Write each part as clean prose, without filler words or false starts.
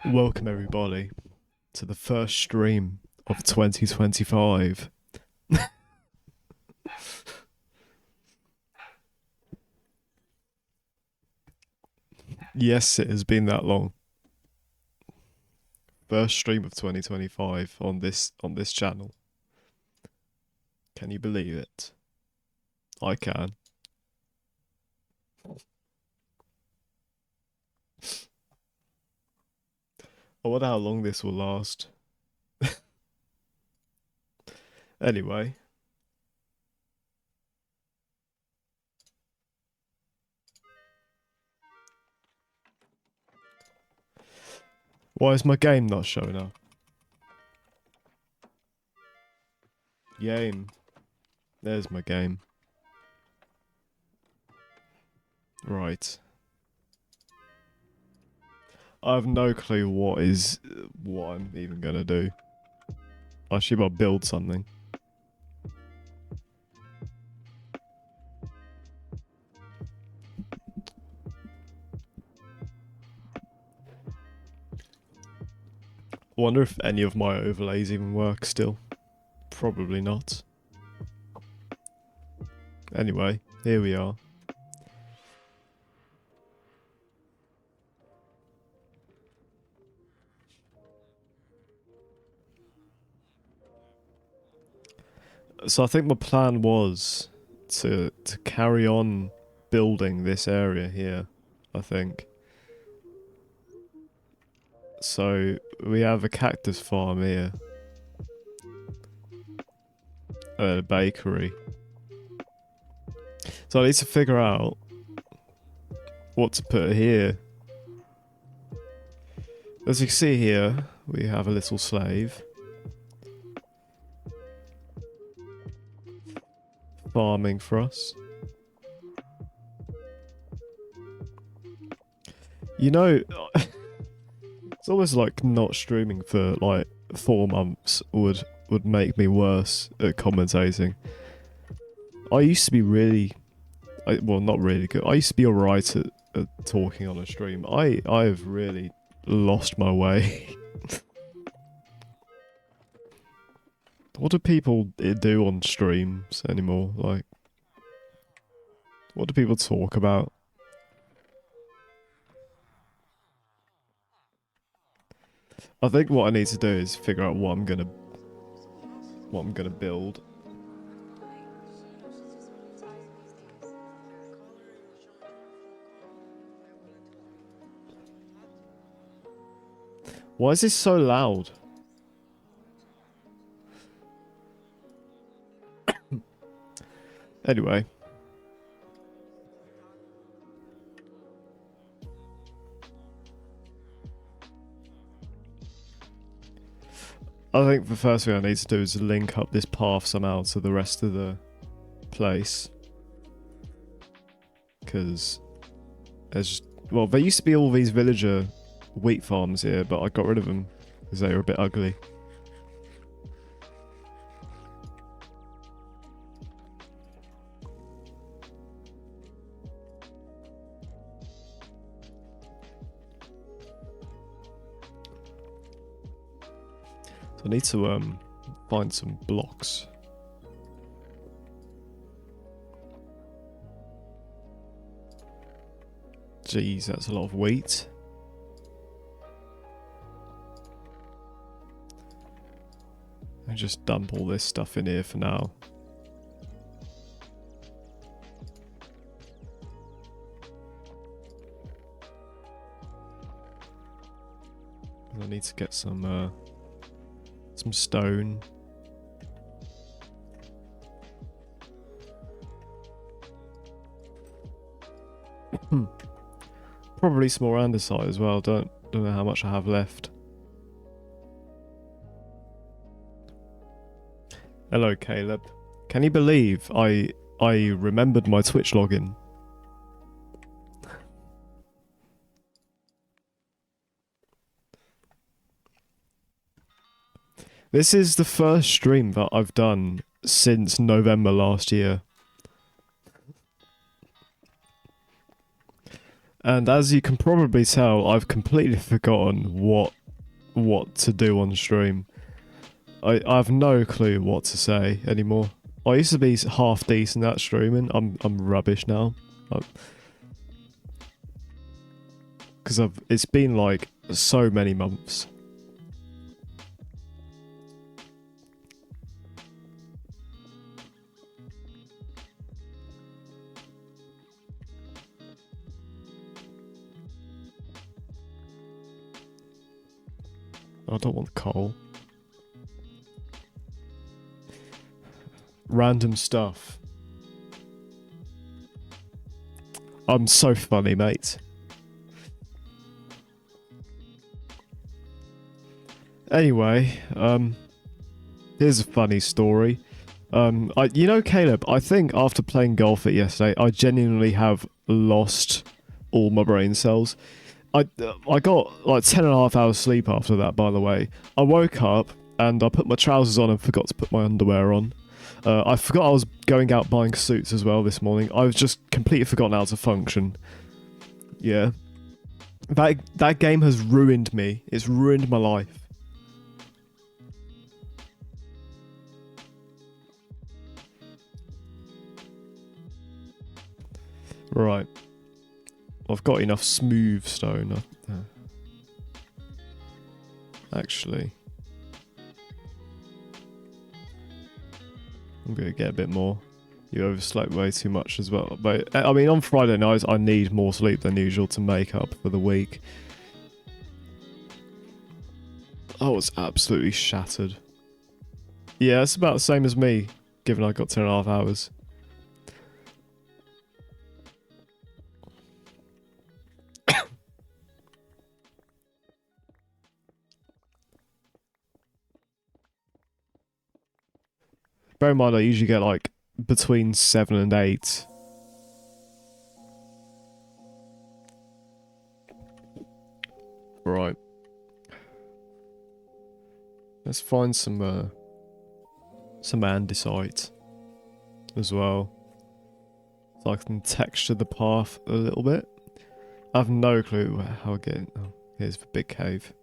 Welcome everybody to the first stream of 2025. Yes, it has been that long. First stream of 2025 on this channel. Can you believe it? I can. I wonder how long this will last. Anyway. Why is my game not showing up? Game. There's my game. Right. I have no clue what I'm even gonna do. I should about build something. I wonder if any of my overlays even work still. Probably not. Anyway, here we are. So I think my plan was to carry on building this area here, I think. So we have a cactus farm here. A bakery. So I need to figure out what to put here. As you can see here, we have a little slave. Farming for us. You know, it's almost like not streaming for like 4 months would make me worse at commentating. I used to be really, well, not really good. I used to be alright at talking on a stream. I have really lost my way. What do people do on streams anymore? Like, what do people talk about? I think what I need to do is figure out what I'm gonna build. Why is this so loud? Anyway. I think the first thing I need to do is link up this path somehow to the rest of the place. Because there's just, well, there used to be all these villager wheat farms here, but I got rid of them because they were a bit ugly. So I need to find some blocks. Jeez, that's a lot of wheat. I just dump all this stuff in here for now. I need to get some stone. Probably some more andesite as well. Don't know how much I have left. Hello, Caleb. Can you believe I remembered my Twitch login? This is the first stream that I've done since November last year. And as you can probably tell, I've completely forgotten what to do on stream. I have no clue what to say anymore. I used to be half decent at streaming. I'm rubbish now. Because it's been like so many months. I don't want coal. Random stuff. I'm so funny, mate. Anyway, here's a funny story. You know, Caleb, I think after playing golf it yesterday, I genuinely have lost all my brain cells. I got like 10.5 hours sleep after that, by the way. I woke up and I put my trousers on and forgot to put my underwear on. I forgot I was going out buying suits as well this morning. I've just completely forgotten how to function. Yeah. That game has ruined me. It's ruined my life. Right. I've got enough smooth stone. Actually. I'm going to get a bit more. You overslept way too much as well. But, I mean, on Friday nights, I need more sleep than usual to make up for the week. I was absolutely shattered. Yeah, it's about the same as me, given I got 10.5 hours. Bear in mind, I usually get like between 7 and 8. Right. Let's find some andesite as well, so I can texture the path a little bit. I have no clue how I get in. Oh, here's the big cave.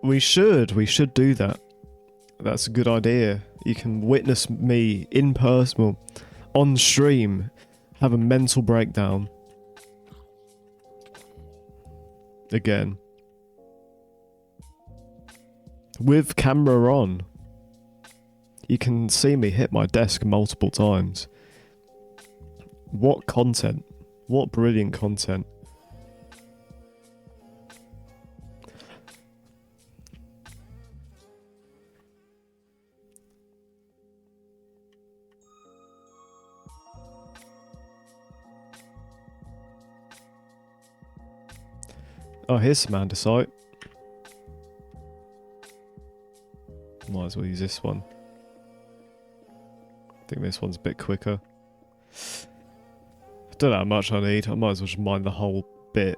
We should do that. That's a good idea. You can witness me in person, well, on stream, have a mental breakdown. Again. With camera on. You can see me hit my desk multiple times. What content? What brilliant content. Oh, here's some andesite. Might as well use this one. I think this one's a bit quicker. I don't know how much I need. I might as well just mine the whole bit.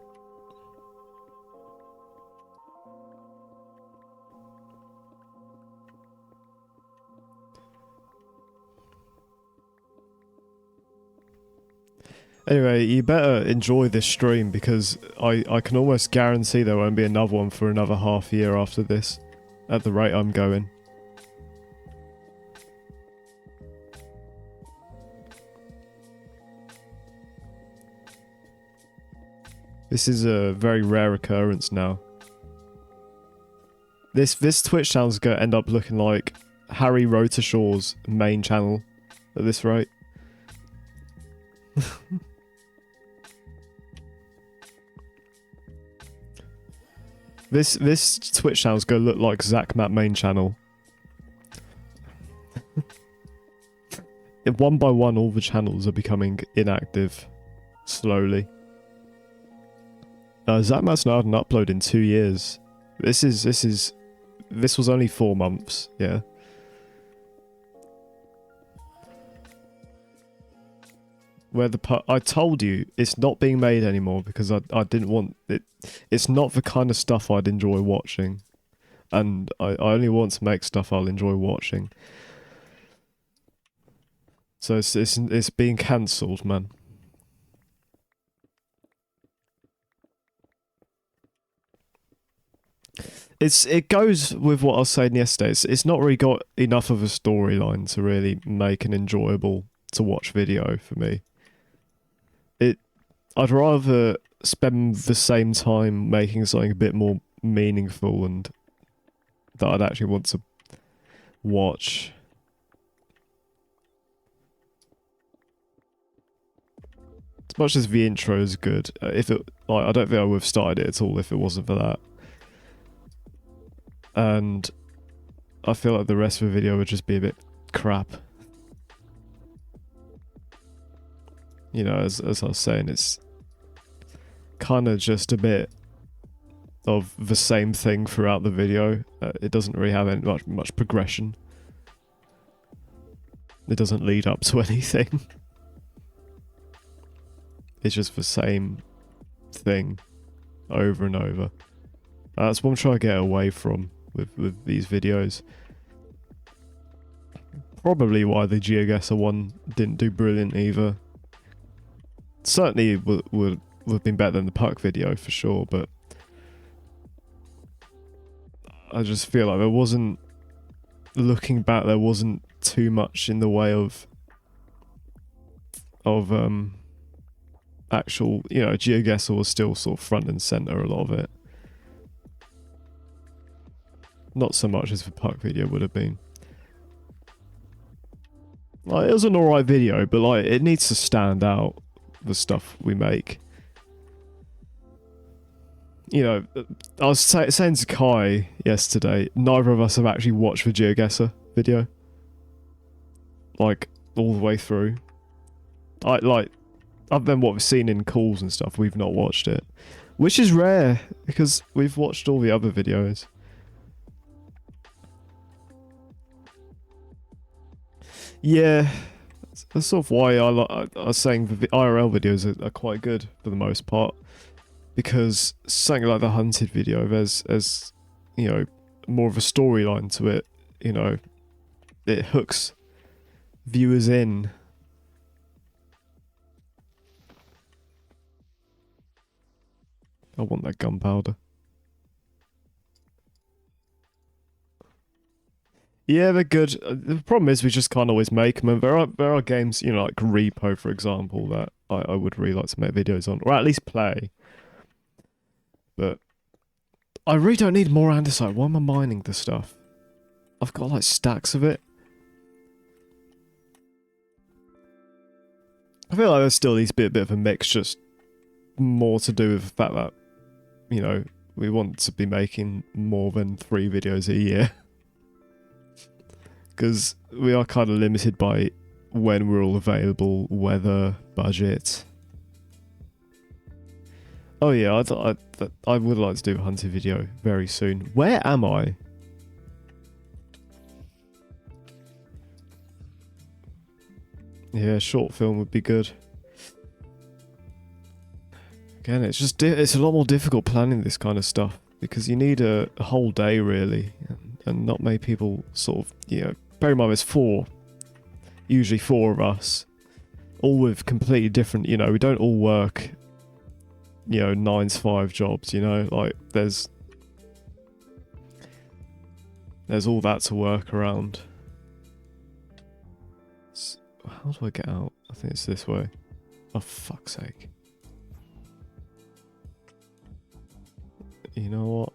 Anyway, you better enjoy this stream because I can almost guarantee there won't be another one for another half year after this, at the rate I'm going. This is a very rare occurrence now. This Twitch channel's going to end up looking like Harry Rotorshaw's main channel at this rate. This Twitch channel's gonna look like Zach Matt main channel. One by one, all the channels are becoming inactive, slowly. Zach Matt's not had an upload in 2 years. This was only 4 months. Yeah. Where I told you it's not being made anymore because I didn't want it. It's not the kind of stuff I'd enjoy watching, and I only want to make stuff I'll enjoy watching. So it's being cancelled, man. It goes with what I was saying yesterday. It's not really got enough of a storyline to really make an enjoyable to watch video for me. I'd rather spend the same time making something a bit more meaningful and that I'd actually want to watch. As much as the intro is good, if it like I don't think I would have started it at all if it wasn't for that. And I feel like the rest of the video would just be a bit crap. You know, as I was saying, it's kind of just a bit of the same thing throughout the video. It doesn't really have any, much progression. It doesn't lead up to anything. It's just the same thing over and over. That's what I'm trying to get away from with these videos. Probably why the GeoGuessr one didn't do brilliant either. Certainly would have been better than the Puck video for sure, but I just feel like there wasn't, looking back, there wasn't too much in the way of actual, you know, GeoGuessr was still sort of front and center a lot of it. Not so much as the Puck video would have been. Like, it was an alright video, but like it needs to stand out, the stuff we make. You know, I was saying to Kai yesterday, neither of us have actually watched the GeoGuessr video. Like, all the way through. Like, other than what we've seen in calls and stuff, we've not watched it. Which is rare, because we've watched all the other videos. Yeah, that's sort of why I was saying the IRL videos are quite good for the most part. Because something like the hunted video, there's you know, more of a storyline to it. You know, it hooks viewers in. I want that gunpowder. Yeah, they're good. The problem is we just can't always make them. And there are games, you know, like Repo, for example, that I would really like to make videos on, or at least play. But I really don't need more andesite. Why am I mining this stuff? I've got like stacks of it. I feel like there still needs to be a bit of a mix, just more to do with the fact that, you know, we want to be making more than 3 videos a year. Because we are kind of limited by when we're all available, weather, budget. Oh yeah, I would like to do a hunting video very soon. Where am I? Yeah, short film would be good. Again, it's just it's a lot more difficult planning this kind of stuff because you need a whole day really, and not many people sort of, you know. Bear in mind, there's usually four of us, all with completely different. You know, we don't all work, you know, 9-to-5 jobs. You know, like there's all that to work around. How do I get out? I think it's this way. Oh, fuck's sake. You know what?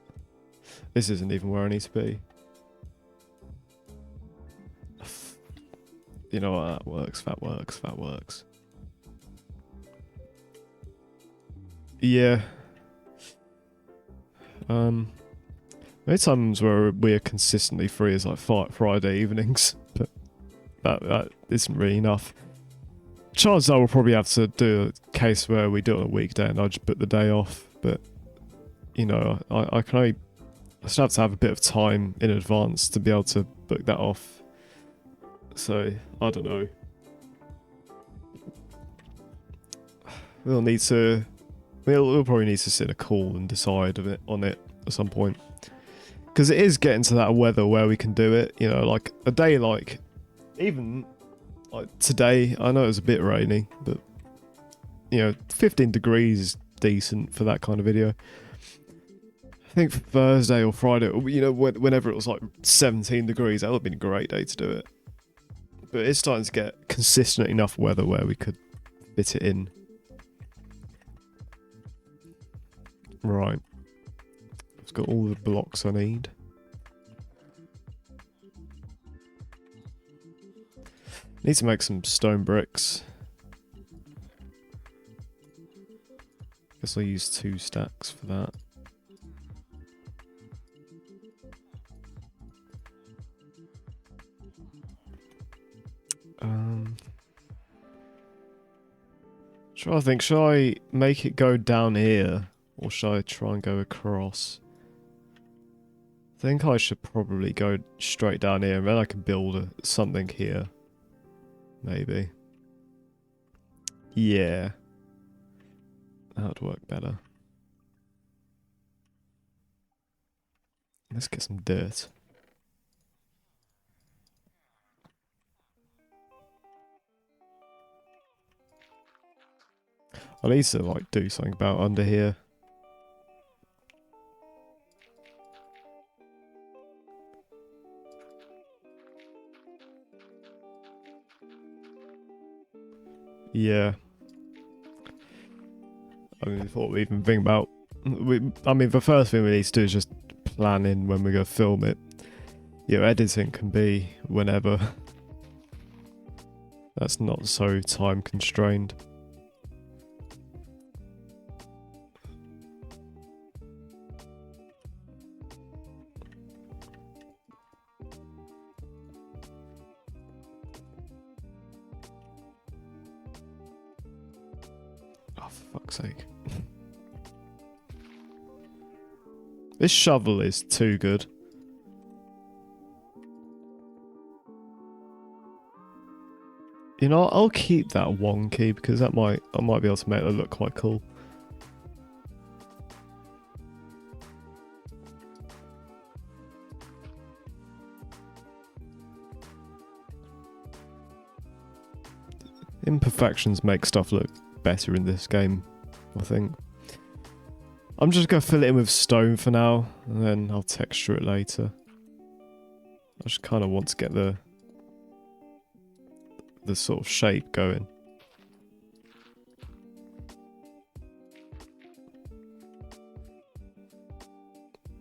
This isn't even where I need to be. You know what? That works. That works. That works. Yeah. Many times where we are consistently free is like Friday evenings, but that isn't really enough. Chances are we'll probably have to do a case where we do it on a weekday and I just book the day off, but you know, I still have to have a bit of time in advance to be able to book that off. So, I don't know. We'll probably need to sit in a call and decide on it at some point. Because it is getting to that weather where we can do it, you know, like a day like, even Like today, I know it was a bit rainy, but you know, 15 degrees is decent for that kind of video. I think Thursday or Friday, you know, whenever it was like 17 degrees, that would have been a great day to do it. But it's starting to get consistent enough weather where we could fit it in. Right. I've got all the blocks I need. Need to make some stone bricks. Guess I'll use 2 stacks for that. Should I make it go down here? Or should I try and go across? I think I should probably go straight down here and then I can build something here. Maybe. Yeah. That would work better. Let's get some dirt. I need to like do something about under here. Yeah. I mean, before we even think about... I mean, the first thing we need to do is just plan in when we go film it. You know, editing can be whenever. That's not so time constrained. Oh, for fuck's sake. This shovel is too good. You know, I'll keep that wonky because I might be able to make it look quite cool. Imperfections make stuff look better in this game, I think. I'm just going to fill it in with stone for now, and then I'll texture it later. I just kind of want to get the sort of shape going.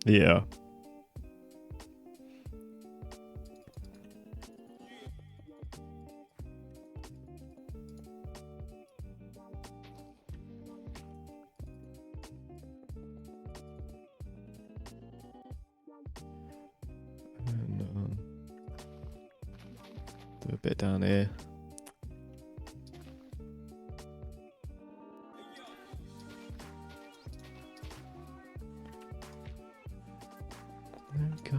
Yeah. And do a bit down here. There we go.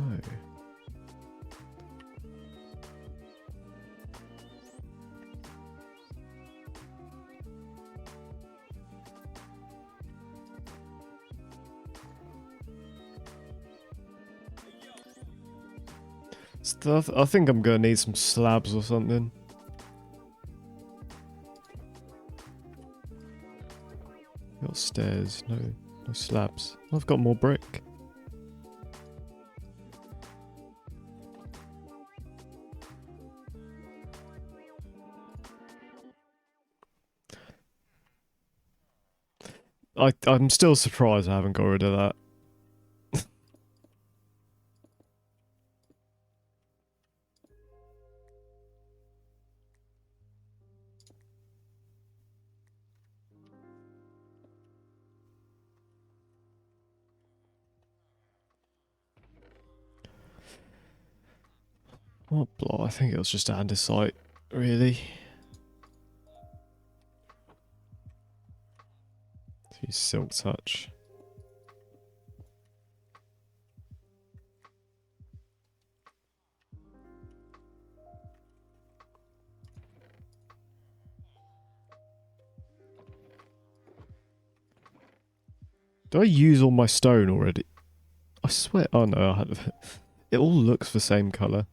Stuff. I think I'm gonna need some slabs or something. Got stairs, no slabs. I've got more brick. I'm still surprised I haven't got rid of that. What block? I think it was just andesite, really. Use silk touch. Do I use all my stone already? I swear. Oh no, I had. It all looks the same color.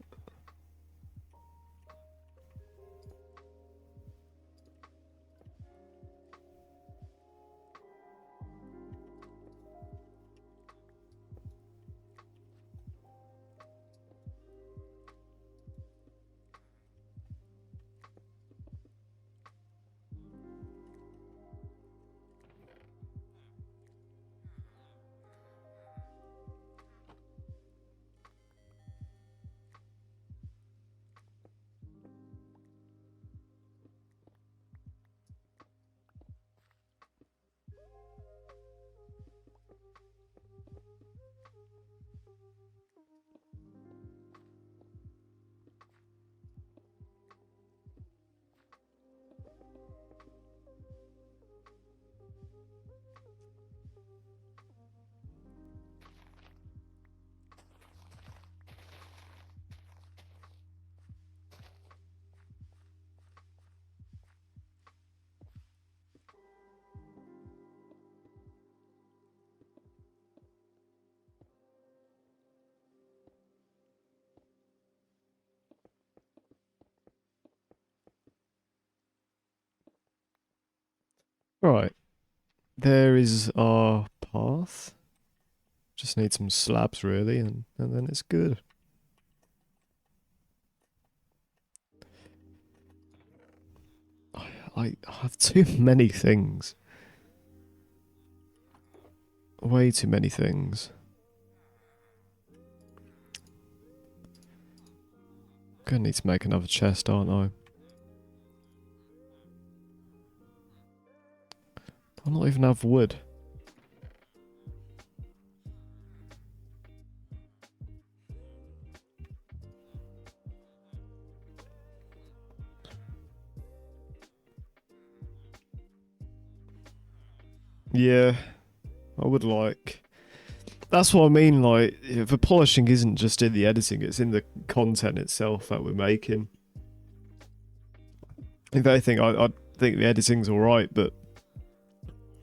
Right. There is our path. Just need some slabs really, and then it's good. I have too many things. Way too many things. Gonna need to make another chest, aren't I? I not even have wood. Yeah, I would like. That's what I mean. Like, the polishing isn't just in the editing; it's in the content itself that we're making. If anything, I think the editing's all right, but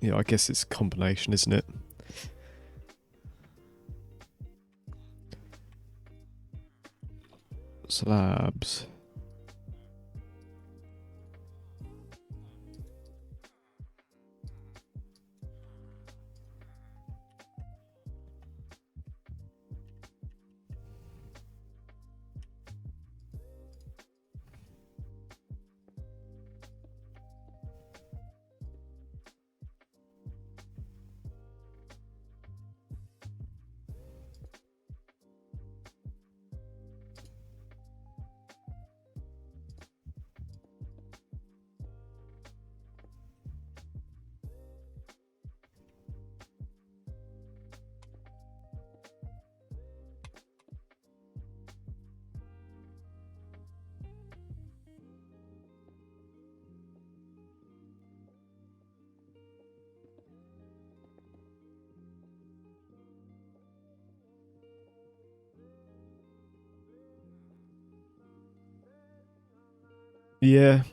you know, I guess it's a combination, isn't it? Slabs. Yeah,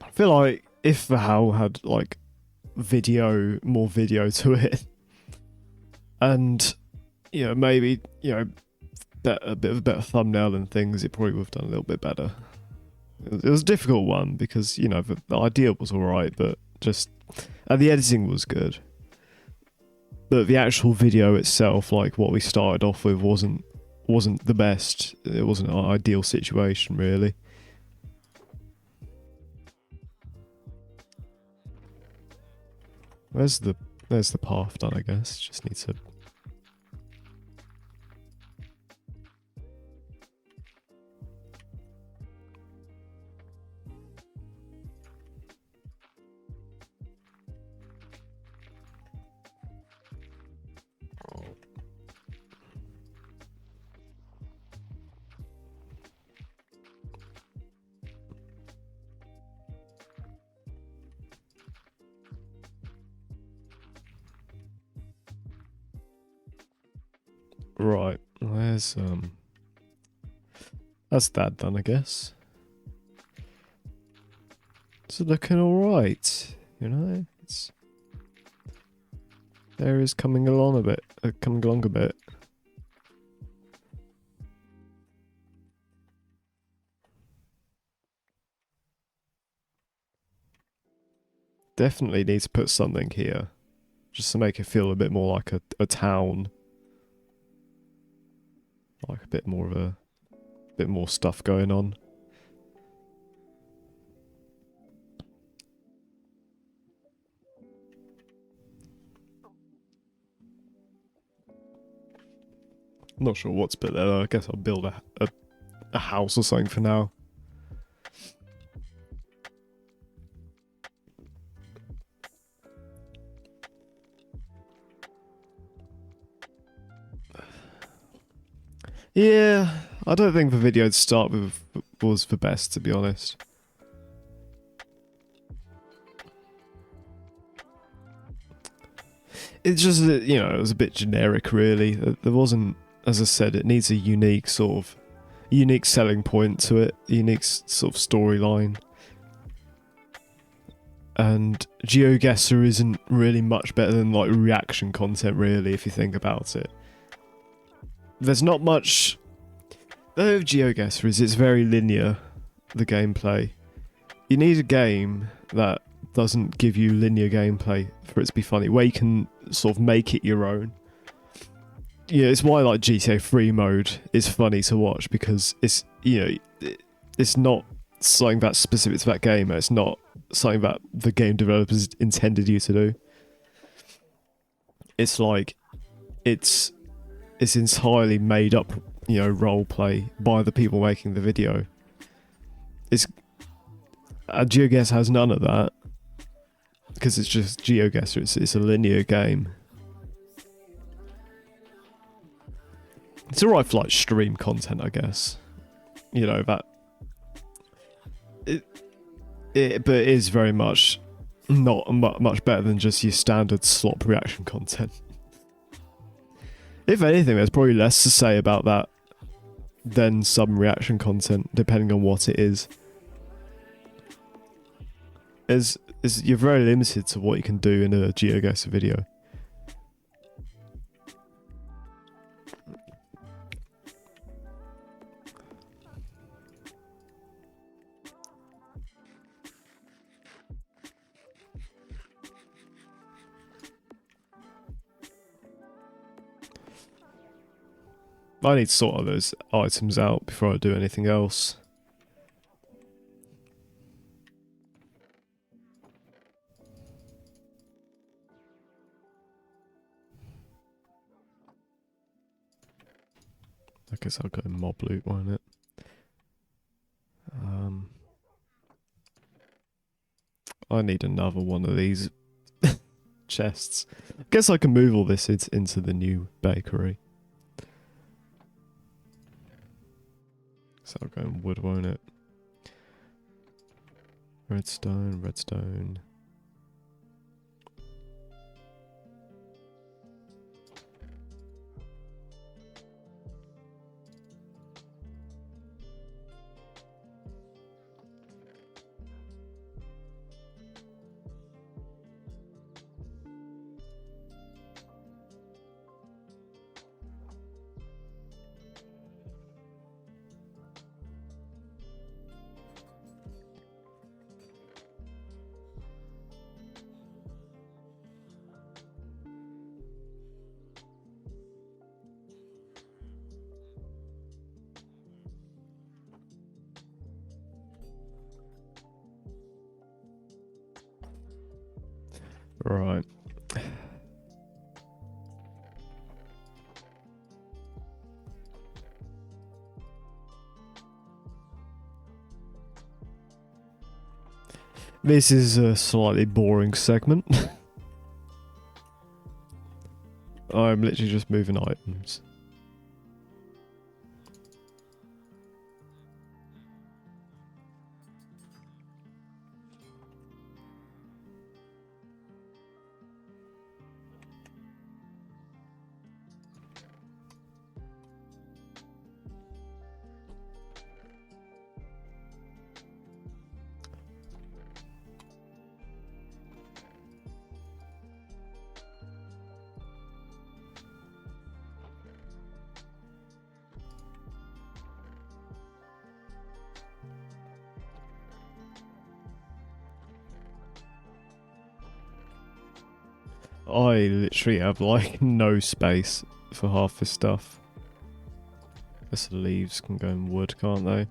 I feel like if the HAL had like more video to it, and you know maybe a bit of a better thumbnail and things, it probably would have done a little bit better. It was a difficult one because you know the idea was all right, but just and the editing was good, but the actual video itself, like what we started off with, wasn't the best. It wasn't an ideal situation, really. There's the path done, I guess. Just need to. Right, there's that's that done, I guess. It's looking all right, you know. It's there is coming along a bit, coming along a bit. Definitely need to put something here, just to make it feel a bit more like a town, like a bit more of a bit more stuff going on. Not sure what to put there though. I guess I'll build a house or something for now. Yeah, I don't think the video to start with was the best, to be honest. It's just that, you know, it was a bit generic, really. There wasn't, as I said, it needs a unique selling point to it, a unique sort of storyline. And GeoGuessr isn't really much better than like reaction content, really, if you think about it. There's not much. Though GeoGuessr is, it's very linear, the gameplay. You need a game that doesn't give you linear gameplay for it to be funny, where you can sort of make it your own. Yeah, it's why like GTA 3 mode is funny to watch, because it's, you know, it's not something that's specific to that game. It's not something that the game developers intended you to do. It's like it's entirely made up, you know, role play by the people making the video. It's GeoGuess has none of that, because it's just GeoGuessr. It's a linear game. It's alright for like stream content, I guess. You know, that but it is very much not much better than just your standard slop reaction content. If anything, there's probably less to say about that than some reaction content, depending on what it is. You're very limited to what you can do in a GeoGuessr video. I need to sort all those items out before I do anything else. I guess I'll go mob loot, won't it? I need another one of these chests. I guess I can move all this into the new bakery. So I'll go in wood, won't it? Redstone, redstone. Right. This is a slightly boring segment. I'm literally just moving items. I literally have like no space for half this stuff. Guess the leaves can go in wood, can't they?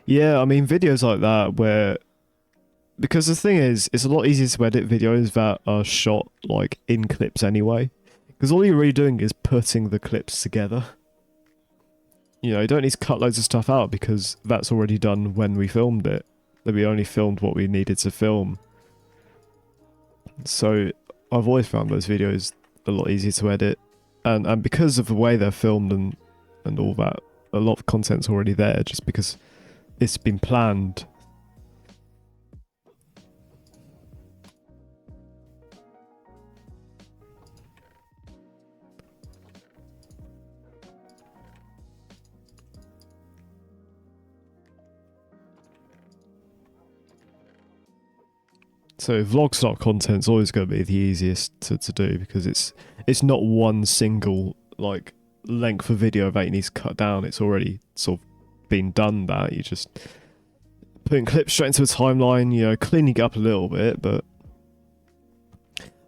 Yeah, I mean, videos like that where... Because the thing is, it's a lot easier to edit videos that are shot, like, in clips anyway. Because all you're really doing is putting the clips together. You know, you don't need to cut loads of stuff out, because that's already done when we filmed it. That we only filmed what we needed to film. So, I've always found those videos a lot easier to edit. And because of the way they're filmed and all that, a lot of content's already there, just because... it's been planned. So vlog style content's always going to be the easiest to do because it's not one single like length of video that you need to cut down. It's already sort of been done. That you just putting clips straight into a timeline, you know, cleaning it up a little bit, but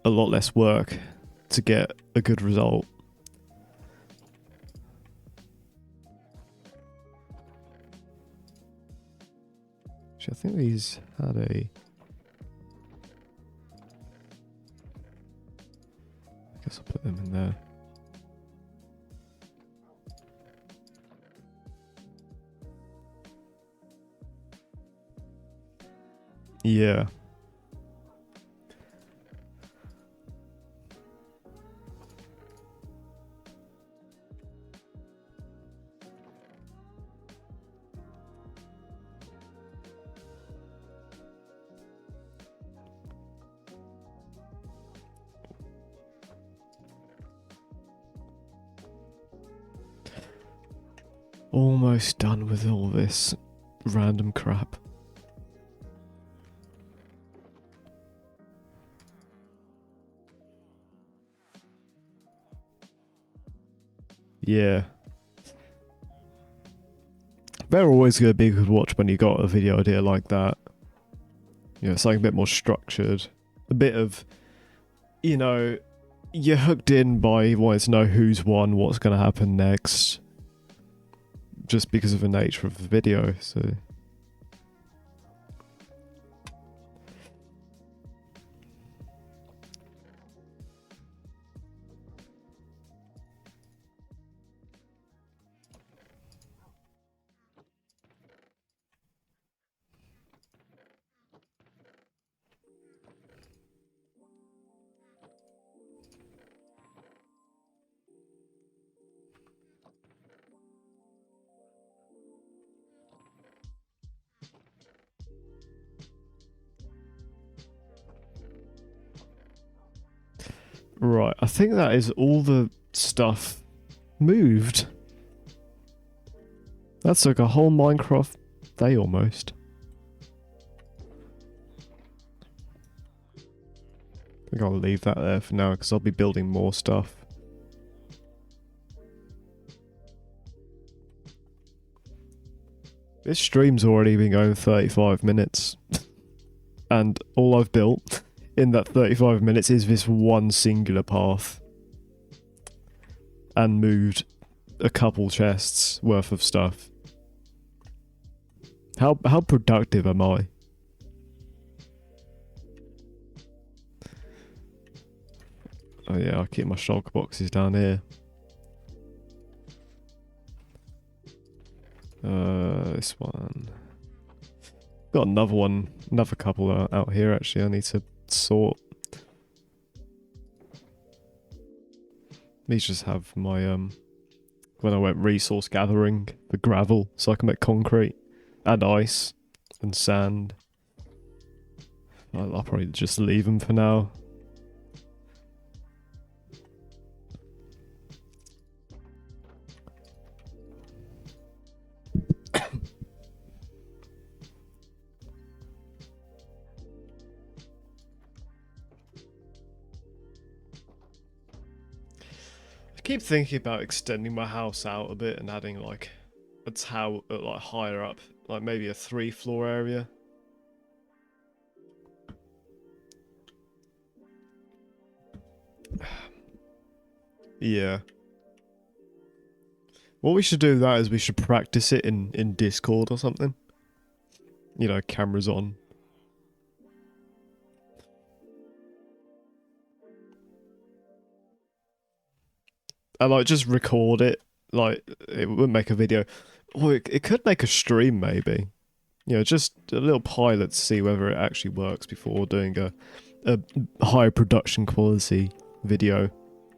a lot less work to get a good result. Actually, I think these had a... I guess I'll put them in there. Yeah. Almost done with all this random crap. Yeah. They're always going to be a good watch when you got a video idea like that. You know, something a bit more structured. A bit of, you know, you're hooked in by wanting to know who's won, what's going to happen next. Just because of the nature of the video, so... Right, I think that is all the stuff moved. That's like a whole Minecraft day almost. I think I'll leave that there for now because I'll be building more stuff. This stream's already been going 35 minutes. And all I've built in that 35 minutes is this one singular path. And moved a couple chests worth of stuff. How productive am I? Oh yeah, I'll keep my shulker boxes down here. This one. Got another one, another couple out here actually I need to sort. These just have my, when I went resource gathering, the gravel, so I can make concrete, and ice, and sand. I'll probably just leave them for now. I keep thinking about extending my house out a bit and adding like a tower, like higher up, like maybe a 3-floor area. Yeah. What we should do with that is we should practice it in Discord or something. You know, cameras on. And like just record it. Like it wouldn't make a video. Or it could make a stream maybe. You know, just a little pilot to see whether it actually works before doing a high production quality video.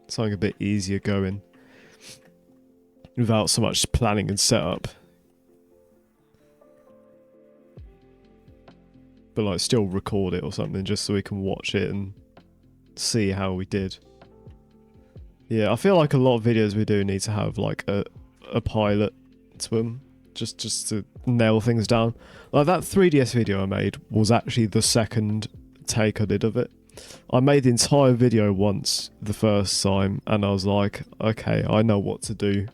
Something a bit easier going. Without so much planning and setup. But like still record it or something just so we can watch it and see how we did. Yeah, I feel like a lot of videos we do need to have like a pilot to them. Just to nail things down. Like that 3DS video I made was actually the second take I did of it. I made the entire video once the first time, and I was like, okay, I know what to do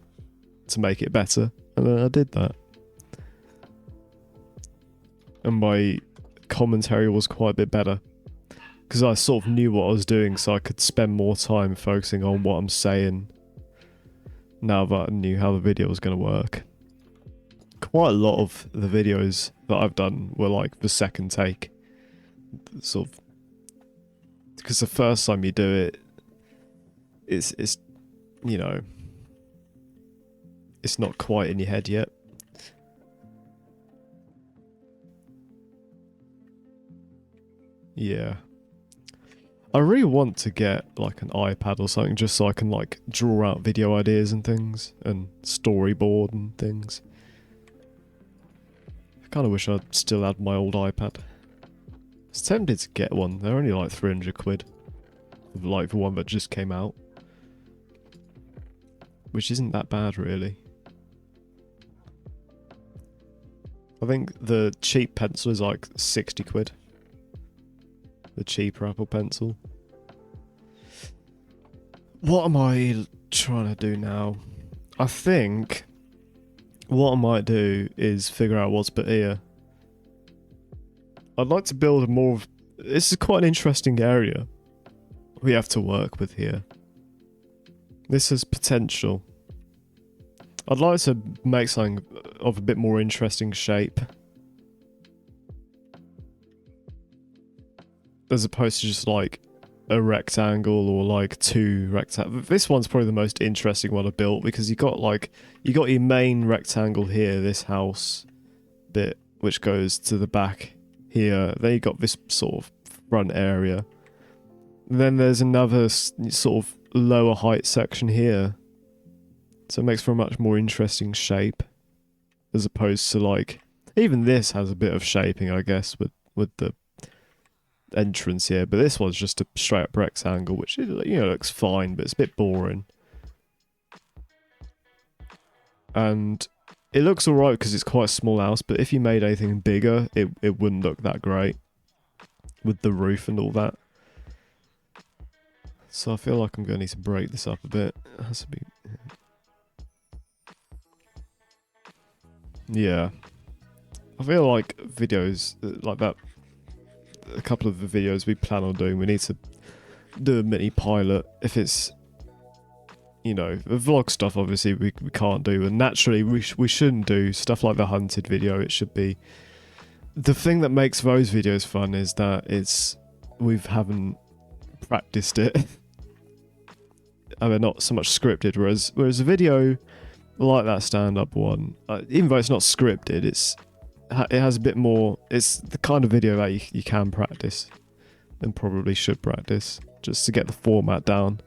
to make it better, and then I did that. And my commentary was quite a bit better, because I sort of knew what I was doing, so I could spend more time focusing on what I'm saying now that I knew how the video was going to work. Quite a lot of the videos that I've done were like the second take, sort of, because the first time you do it, it's you know, it's not quite in your head yet. Yeah. I really want to get like an iPad or something just so I can like draw out video ideas and things and storyboard and things. I kind of wish I still had my old iPad. I was tempted to get one. They're only like 300 quid. Like the one that just came out. Which isn't that bad really. I think the cheap pencil is like 60 quid. The cheaper Apple Pencil. What am I trying to do now? I think what I might do is figure out what's put here. I'd like to build a more of... This is quite an interesting area we have to work with here. This has potential. I'd like to make something of a bit more interesting shape, as opposed to just like a rectangle or like two rectangles. This one's probably the most interesting one I built, because you got your main rectangle here, this house bit, which goes to the back here. Then you got this sort of front area. Then there's another sort of lower height section here. So it makes for a much more interesting shape, as opposed to like, even this has a bit of shaping, I guess, with the entrance here, but this one's just a straight up rectangle, which, you know, looks fine, but it's a bit boring. And it looks alright because it's quite a small house, but if you made anything bigger, it wouldn't look that great with the roof and all that. So I feel like I'm going to need to break this up a bit. It has to be... Yeah. I feel like videos like that, a couple of the videos we plan on doing, we need to do a mini pilot. If it's, you know, the vlog stuff obviously we can't do, and naturally we shouldn't do stuff like the hunted video. It should be... The thing that makes those videos fun is that we haven't practiced it. And they're not so much scripted, whereas a video like that stand-up one, even though it's not scripted, it has a bit more... It's the kind of video that you can practice, and probably should practice, just to get the format down.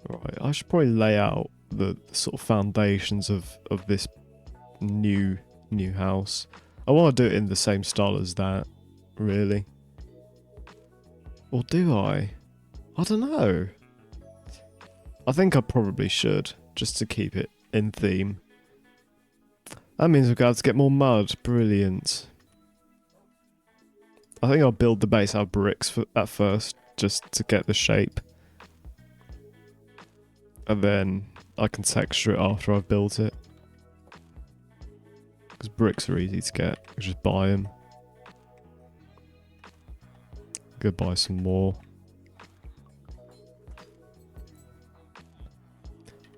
Right, I should probably lay out the sort of foundations of this new house. I want to do it in the same style as that, really. Or do I? I don't know. I think I probably should, just to keep it in theme. That means we're going to have to get more mud. Brilliant. I think I'll build the base out of bricks at first, just to get the shape. And then I can texture it after I've built it. Because bricks are easy to get. You just buy them. Go buy some more.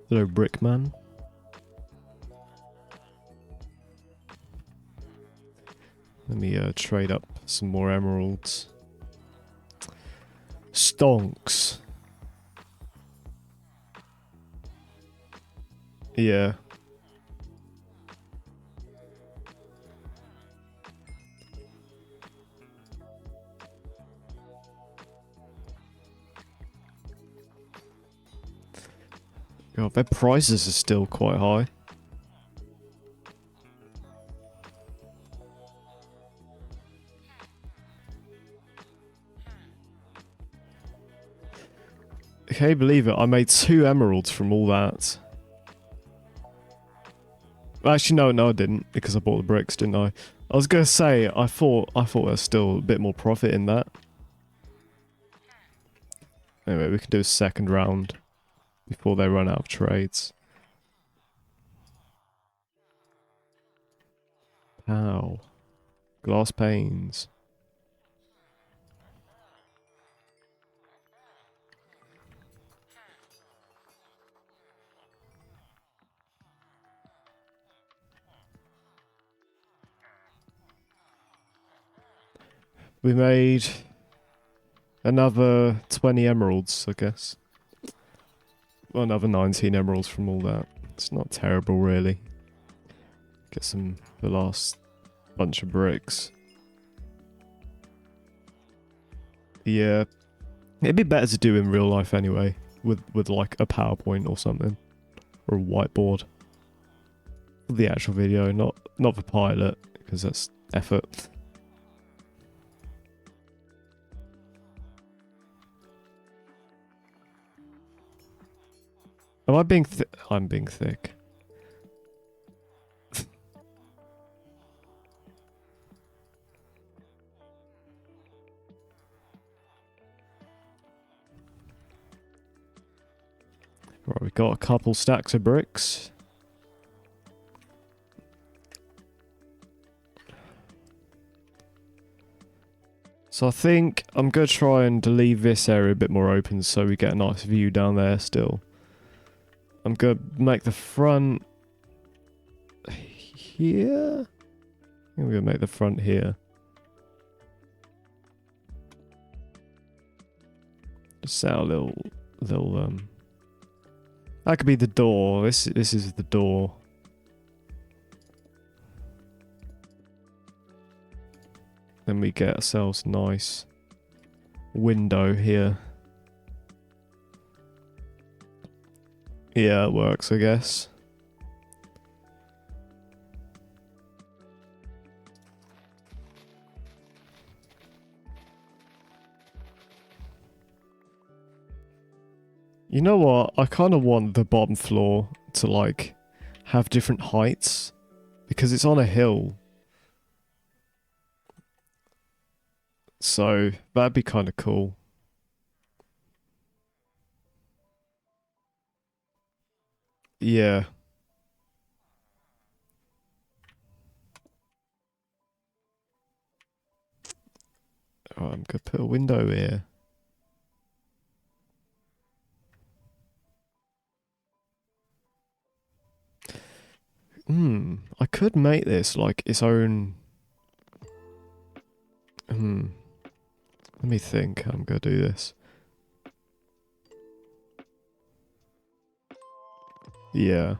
Hello, Brickman. Let me trade up some more emeralds. Stonks. Yeah. God, their prices are still quite high. Can you believe it? I made 2 emeralds from all that. Actually, no, I didn't, because I bought the bricks, didn't I? I was gonna say, I thought there's still a bit more profit in that. Anyway, we can do a second round before they run out of trades. Ow. Glass panes. We made another 20 emeralds, I guess. Well, another 19 emeralds from all that. It's not terrible, really. Get the last bunch of bricks. Yeah. It'd be better to do in real life anyway, with like a PowerPoint or something. Or a whiteboard. For the actual video, not the pilot, because that's effort. Am I being thick? I'm being thick. Right, we've got a couple stacks of bricks. So I think I'm going to try and leave this area a bit more open so we get a nice view down there still. I'm going to make the front here. I think I'm going to make the front here. Just set a little that could be the door. This is the door. Then we get ourselves a nice window here. Yeah, it works, I guess. You know what? I kind of want the bottom floor to, like, have different heights. Because it's on a hill. So, that'd be kind of cool. Yeah. Oh, I'm gonna put a window here. I could make this like its own. Let me think. I'm gonna do this. Yeah.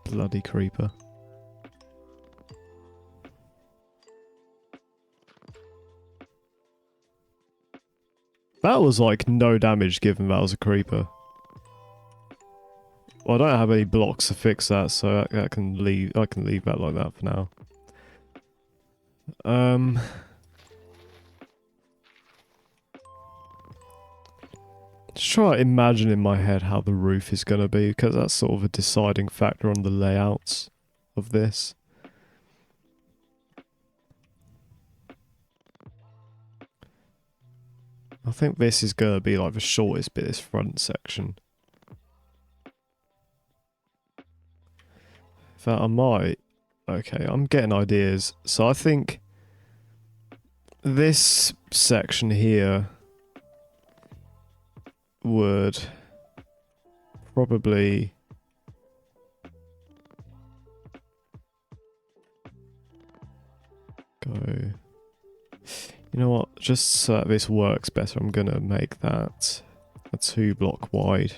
Bloody creeper. That was like no damage given that was a creeper. Well, I don't have any blocks to fix that, so I can leave that like that for now. Just try to imagine in my head how the roof is going to be, because that's sort of a deciding factor on the layouts of this. I think this is going to be like the shortest bit, this front section. In fact, I might... Okay, I'm getting ideas. So I think this section here would probably go... You know what? Just so that this works better, I'm gonna make that a 2 block wide.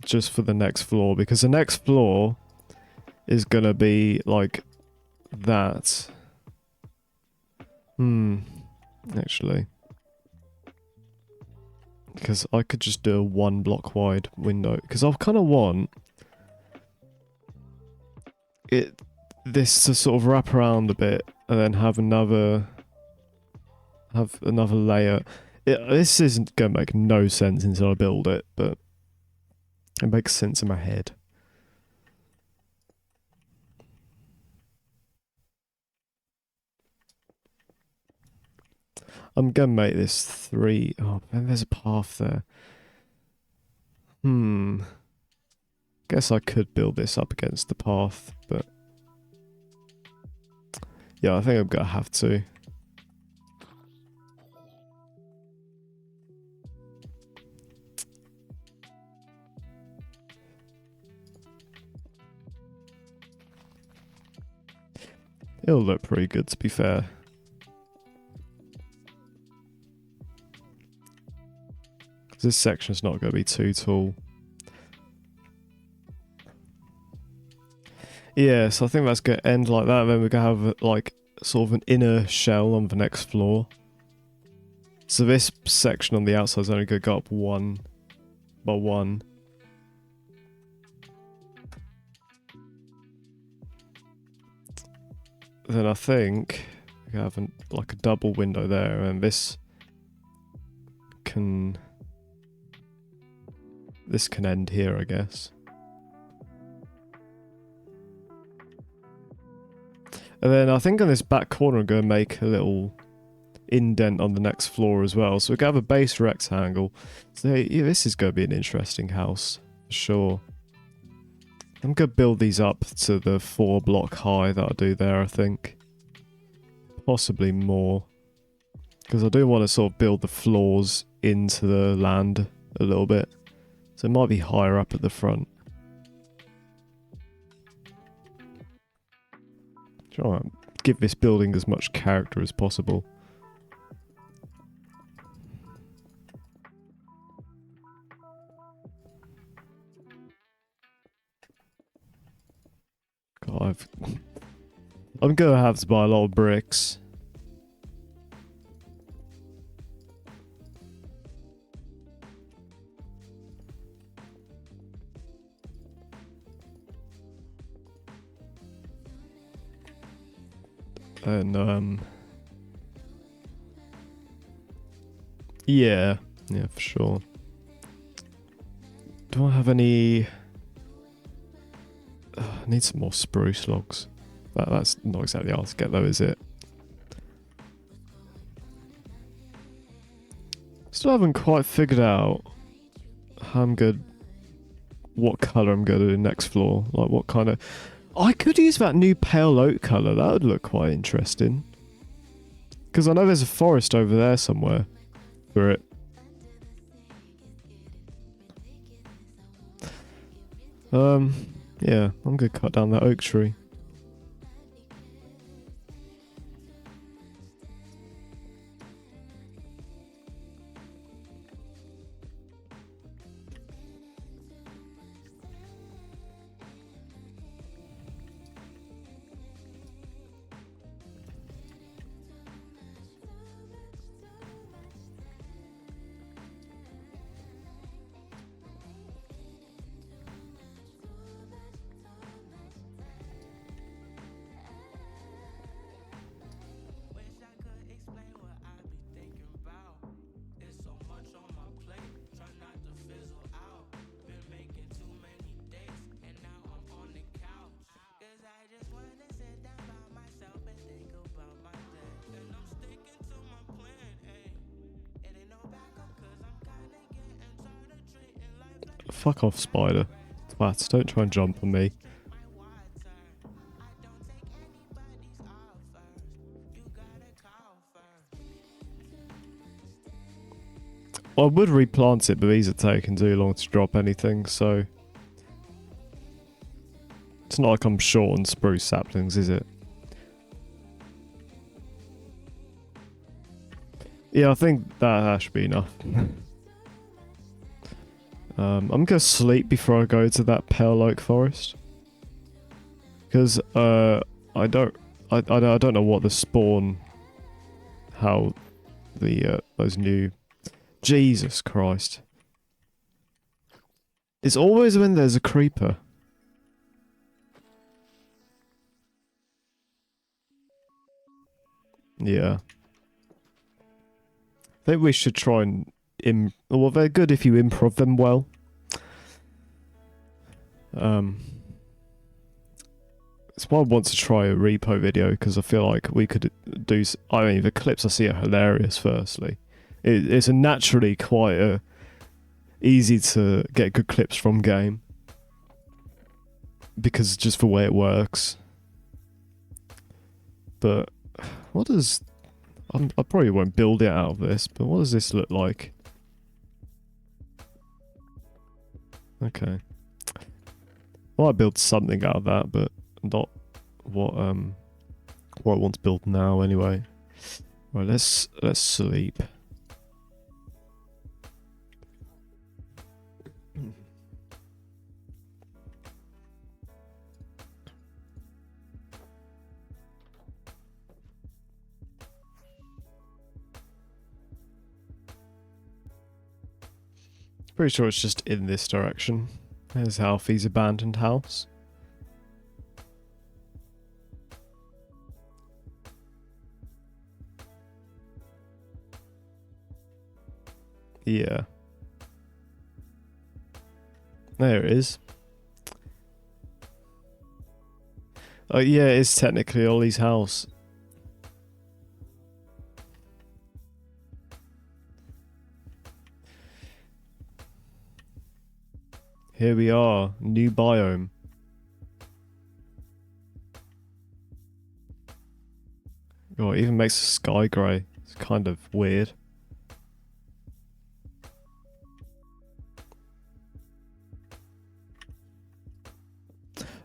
Just for the next floor, because the next floor is gonna be like that. Actually. Because I could just do a 1 block wide window. Because I kind of want this to sort of wrap around a bit and then have another layer. This isn't gonna make no sense until I build it, but it makes sense in my head. I'm gonna make this 3. Oh, man, there's a path there. Guess I could build this up against the path, but yeah, I think I'm gonna have to. It'll look pretty good, to be fair. This section's not going to be too tall. Yeah, so I think that's going to end like that. Then we're going to have like sort of an inner shell on the next floor. So this section on the outside is only going to go up 1 by 1. Then I think we have like a double window there, and this can end here, I guess. And then I think on this back corner I'm going to make a little indent on the next floor as well. So we're going to have a base rectangle. So yeah, this is going to be an interesting house, for sure. I'm going to build these up to the 4 block high that I do there, I think. Possibly more. Because I do want to sort of build the floors into the land a little bit. So it might be higher up at the front. Try and give this building as much character as possible. God, I'm gonna have to buy a lot of bricks. And yeah, for sure. Do I have any? I need some more spruce logs. That's not exactly hard to get though, is it? Still haven't quite figured out how I'm good. What colour I'm going to do next floor? Like what kind of? I could use that new pale oak colour. That would look quite interesting. Because I know there's a forest over there somewhere for it. Yeah, I'm going to cut down that oak tree. Fuck off, spider. Twats, don't try and jump on me. Well, I would replant it, but these are taking too long to drop anything, so... It's not like I'm short on spruce saplings, is it? Yeah, I think that should be enough. I'm gonna sleep before I go to that pale oak forest, because I don't know what the spawn, how the those new, Jesus Christ, it's always when there's a creeper. Yeah. I think we should try and well, they're good if you improv them well. That's why I want to try a repo video, because I feel like we could do. I mean, the clips I see are hilarious. Firstly, it's a naturally quite a easy to get good clips from game, because just the way it works. But what does I probably won't build it out of this, but what does this look like? Okay. Well, I build something out of that, but not what I want to build now anyway. Right, let's sleep. Pretty sure it's just in this direction. There's Alfie's abandoned house. Yeah. There it is. Oh yeah, it's technically Ollie's house. Here we are, new biome. Oh, it even makes the sky grey. It's kind of weird.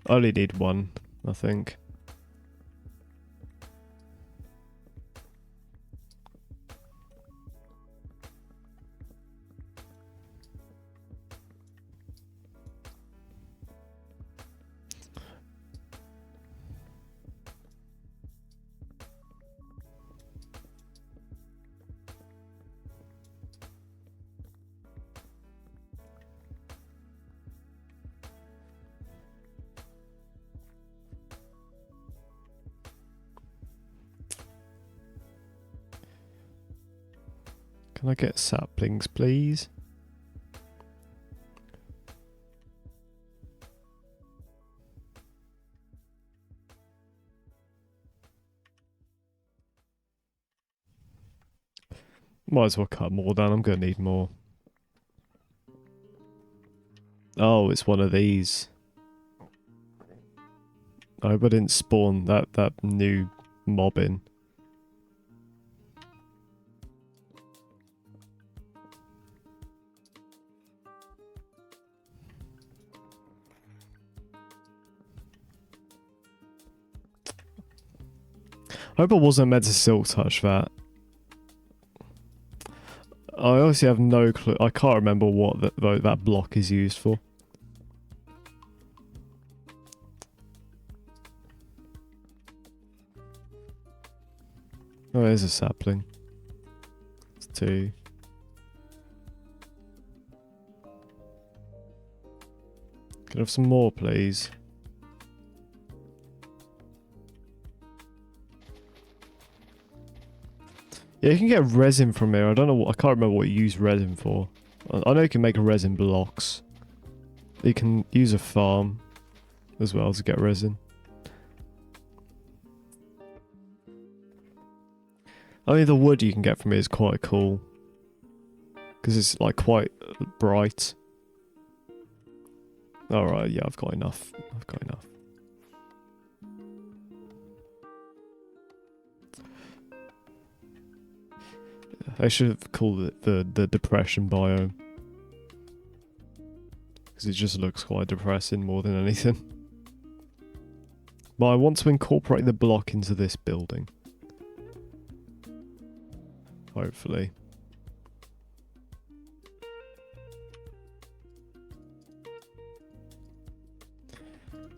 I only need one, I think. Can I get saplings, please? Might as well cut more down. I'm going to need more. Oh, it's one of these. I hope I didn't spawn that new mob in. I hope I wasn't meant to silk touch that. I honestly have no clue. I can't remember what that block is used for. Oh, there's a sapling. It's 2. Can I have some more, please? Yeah, you can get resin from here. I don't know. I can't remember what you use resin for. I know you can make resin blocks. You can use a farm as well to get resin. I mean, the wood you can get from here is quite cool, because it's like quite bright. Alright, yeah, I've got enough. I've got enough. I should have called it the depression biome, because it just looks quite depressing more than anything. But I want to incorporate the block into this building. Hopefully.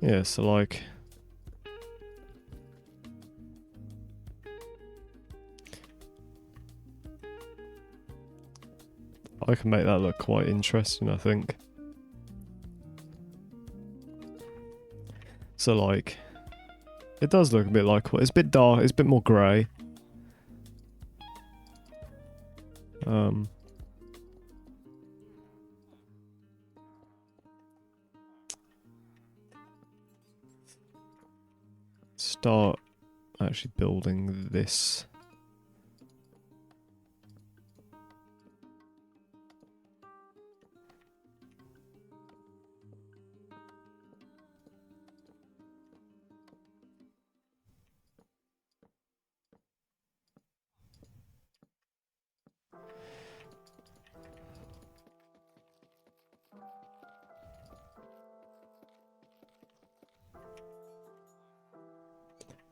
Yeah, so like... I can make that look quite interesting, I think. So like... It does look a bit like... It's a bit dark, it's a bit more grey. Start actually building this.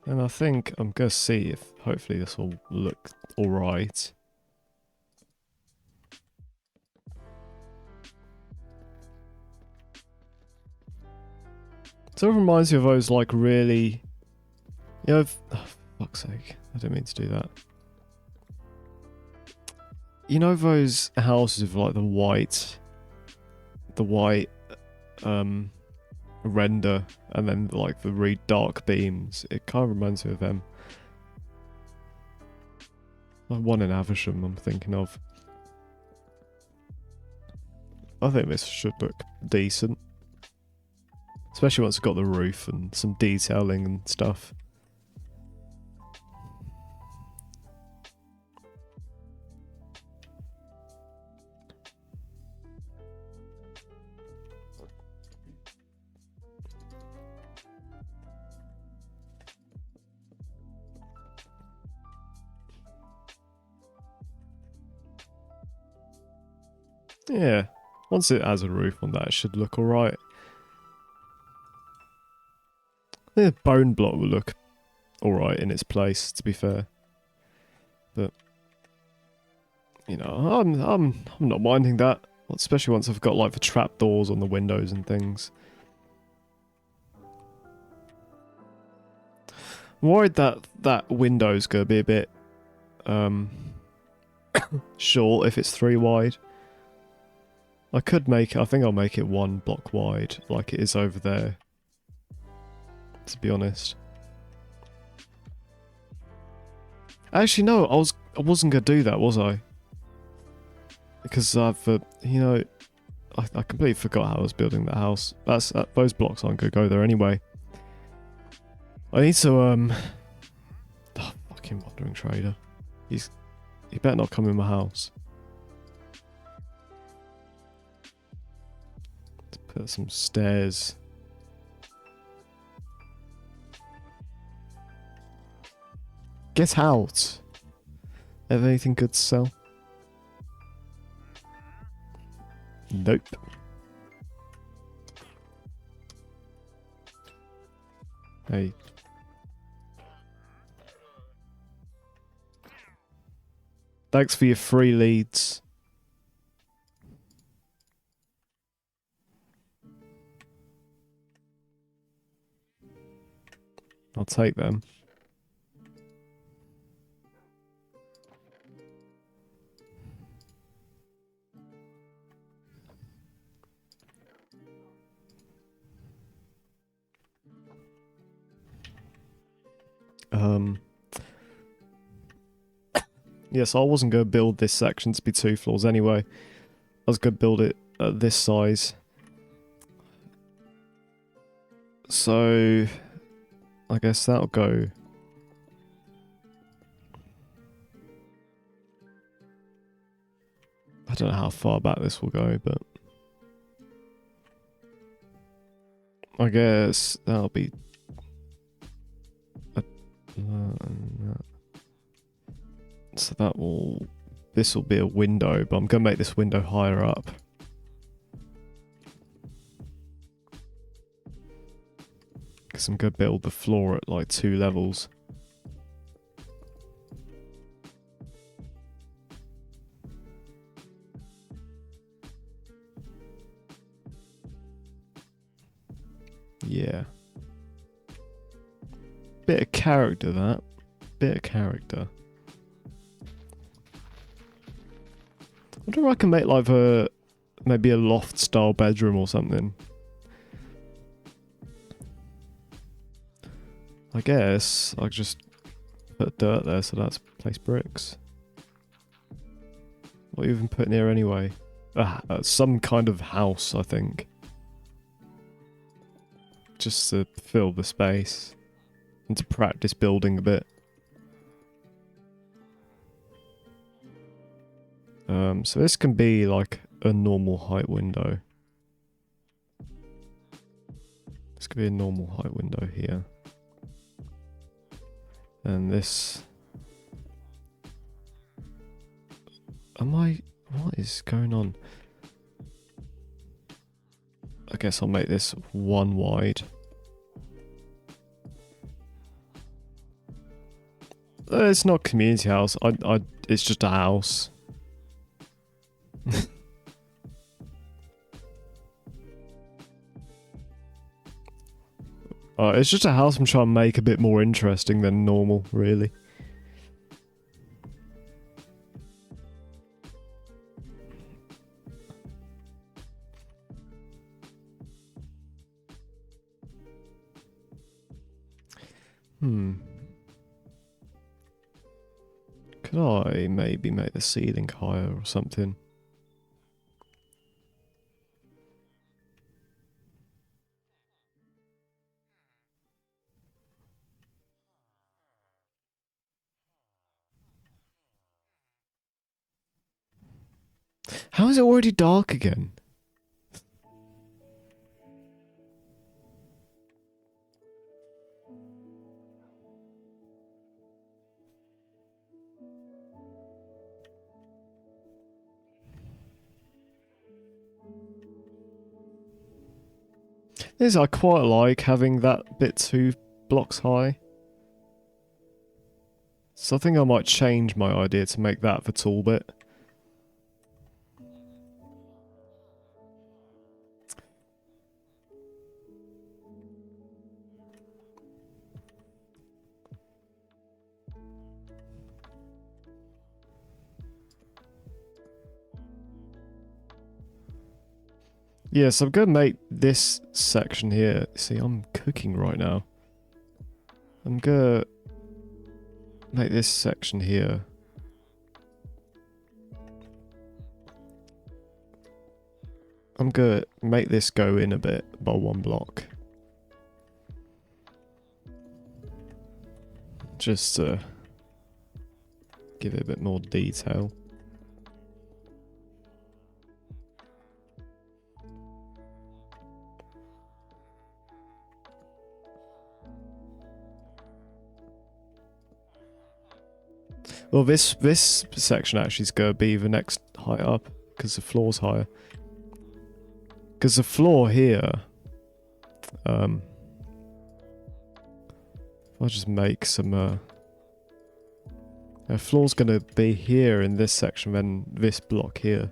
And I think I'm going to see if hopefully this will look alright. So it reminds me of those like really, you know, oh, fuck's sake, I didn't mean to do that. You know those houses with like the white render and then like the really dark beams? It kind of reminds me of them. Like one in Aversham I'm thinking of. I think this should look decent. Especially once it's got the roof and some detailing and stuff. Yeah, once it has a roof on that, it should look alright. I think the bone block will look alright in its place, to be fair. But you know, I'm not minding that, especially once I've got like the trapdoors on the windows and things. I'm worried that window's gonna be a bit short if it's 3 wide. I could make it, I think I'll make it 1 block wide, like it is over there, to be honest. Actually, no, I wasn't gonna do that, was I? Because I've, you know, I completely forgot how I was building that house. Those blocks aren't gonna go there anyway. I need to, oh, fucking wandering trader. He better not come in my house. Let's put some stairs. Get out! Have anything good to sell? Nope. Hey. Thanks for your free leads. I'll take them. Yeah, so I wasn't going to build this section to be 2 floors anyway. I was going to build it at this size. So, I guess that'll go. I don't know how far back this will go, but I guess that'll be so this will be a window, but I'm gonna make this window higher up. Because I'm gonna build the floor at like 2 levels. Yeah. Bit of character, that. Bit of character. I wonder if I can make like maybe a loft style bedroom or something. I guess I'll just put dirt there so that's place bricks. What are you even putting here anyway? Some kind of house, I think. Just to fill the space. And to practice building a bit. So this can be like a normal height window. This could be a normal height window here. And this... What is going on? I guess I'll make this 1 wide. It's not a community house. It's just a house. It's just a house I'm trying to make a bit more interesting than normal, really. Could I maybe make the ceiling higher or something? How is it already dark again? I quite like having that bit 2 blocks high. So I think I might change my idea to make that the tall bit. Yes, I'm going to make this section here. See, I'm cooking right now. I'm going to make this section here. I'm going to make this go in a bit by 1 block. Just to give it a bit more detail. Well, this section actually is going to be the next height up because the floor's higher. Because the floor here, I'll just make some. The floor's going to be here in this section, then this block here.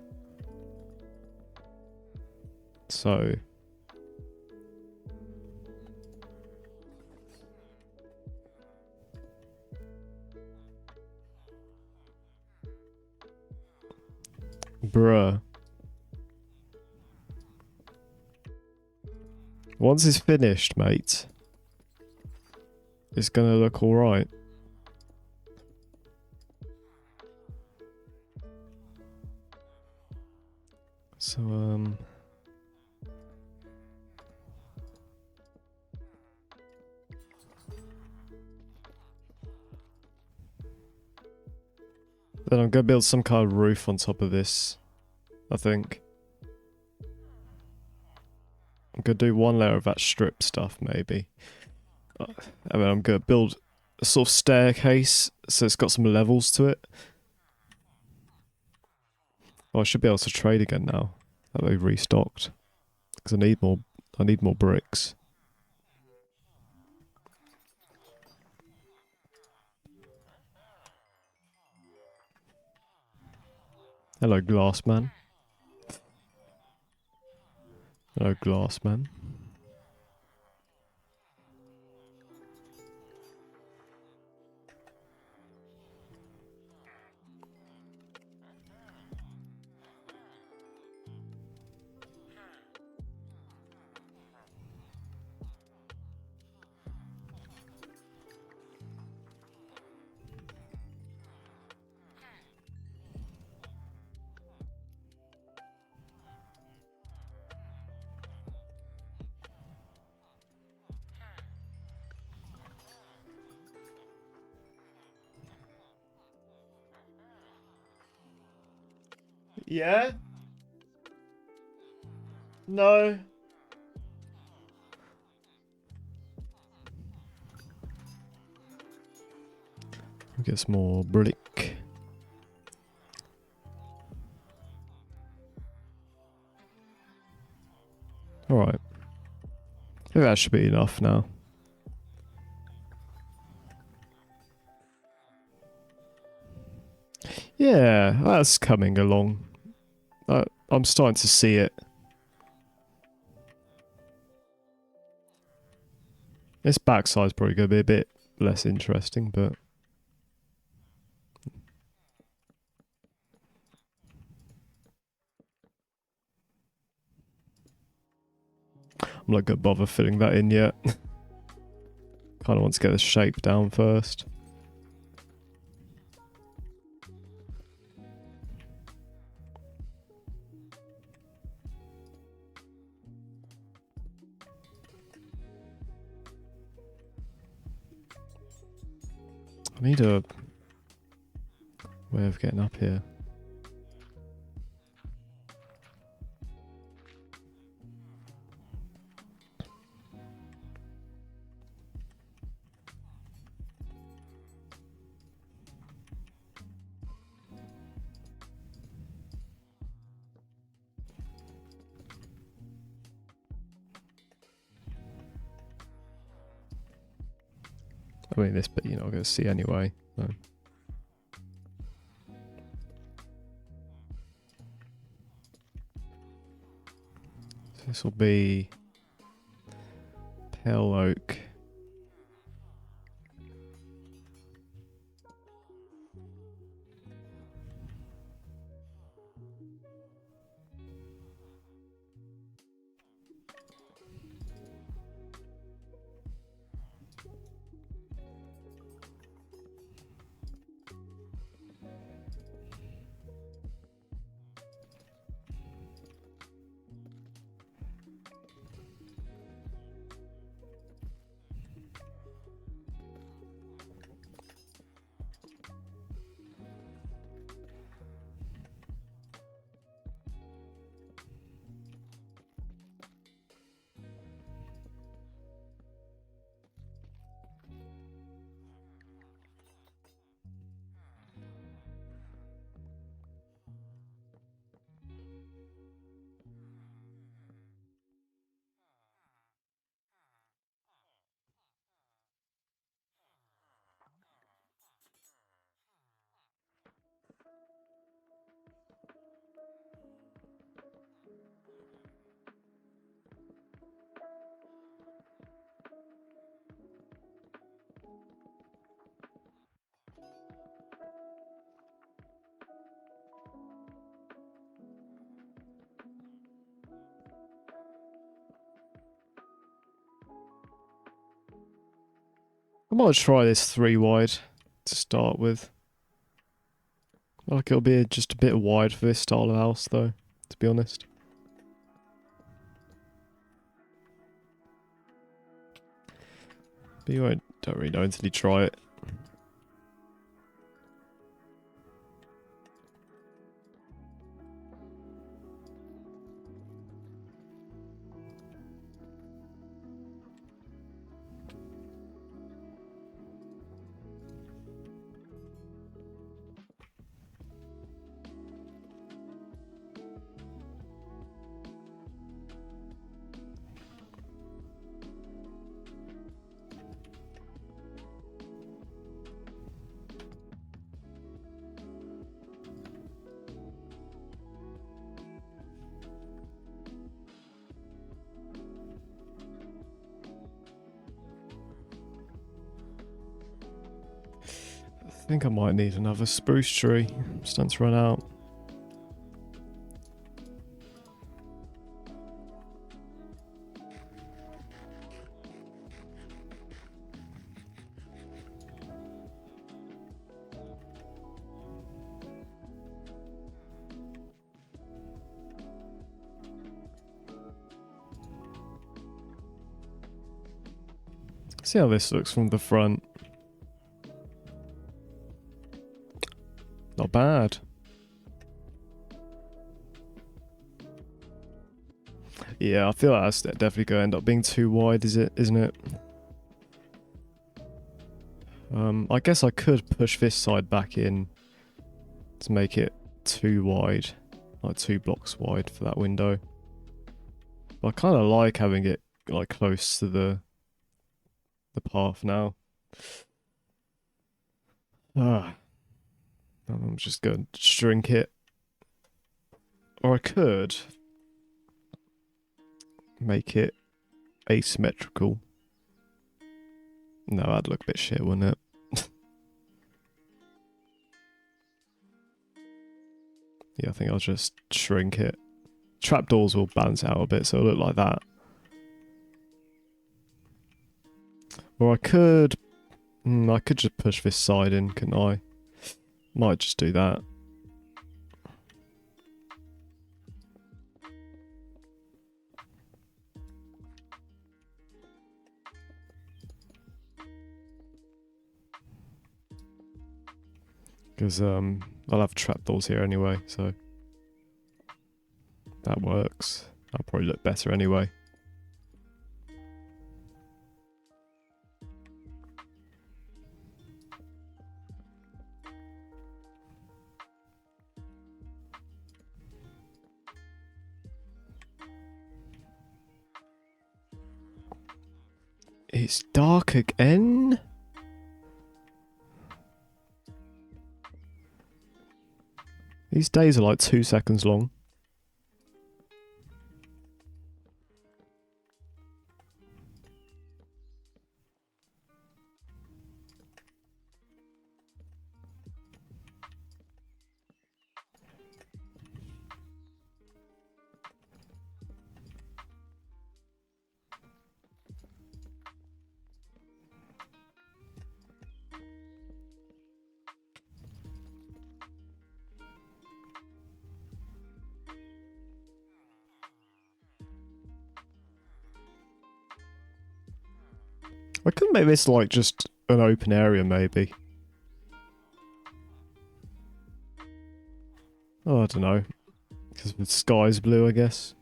So. Bruh. Once it's finished, mate, it's gonna look alright. So, then I'm gonna build some kind of roof on top of this, I think. I'm gonna do 1 layer of that strip stuff, maybe. And then I'm gonna build a sort of staircase, so it's got some levels to it. Oh, I should be able to trade again now. That way restocked. Because I need more bricks. Hello, Glassman. Hello, Glassman. Yeah? No. Get some more brick. Alright. I think that should be enough now. Yeah, that's coming along. I'm starting to see it. This backside's probably going to be a bit less interesting, but... I'm not going to bother filling that in yet. Kind of want to get the shape down first. I need a way of getting up here. I mean, this bit you're not going to see anyway. So. This will be pale oak. I might try this 3 wide to start with. Like it'll be just a bit wide for this style of house though, to be honest. But you don't really know until you try it. I think I might need another spruce tree. I'm starting to run out. See how this looks from the front. Not bad. Yeah, I feel like that's definitely going to end up being too wide, isn't it? I guess I could push this side back in to make it too wide, like 2 blocks wide for that window. But I kind of like having it like close to the path now. Ah, I'm just going to shrink it. Or I could make it asymmetrical. No, that'd look a bit shit, wouldn't it? Yeah, I think I'll just shrink it. Trapdoors will balance out a bit, so it'll look like that. Or I could just push this side in, couldn't I? Might just do that. Because I'll have trapdoors here anyway, so that works. That'll probably look better anyway. It's dark again? These days are like 2 seconds long. I could make this like just an open area maybe. Oh, I don't know. Because the sky's blue, I guess.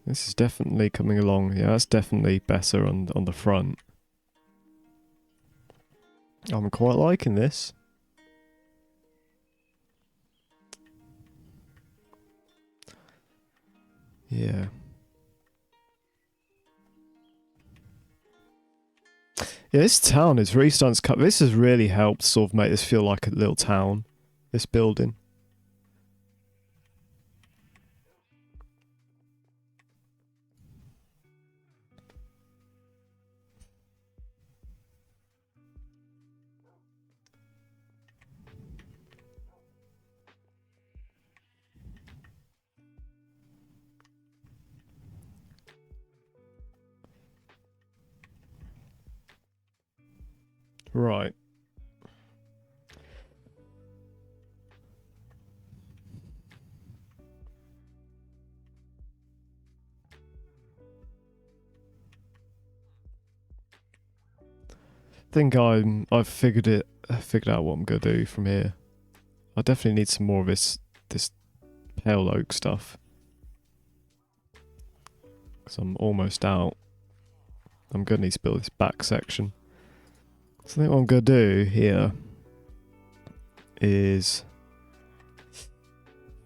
This is definitely coming along. Yeah, that's definitely better on the front. I'm quite liking this. Yeah. Yeah, this town is really starting to cut. This has really helped sort of make this feel like a little town. This building. Right. I think I've figured out what I'm gonna do from here. I definitely need some more of this pale oak stuff. Because I'm almost out. I'm gonna need to build this back section. So I think what I'm gonna do here is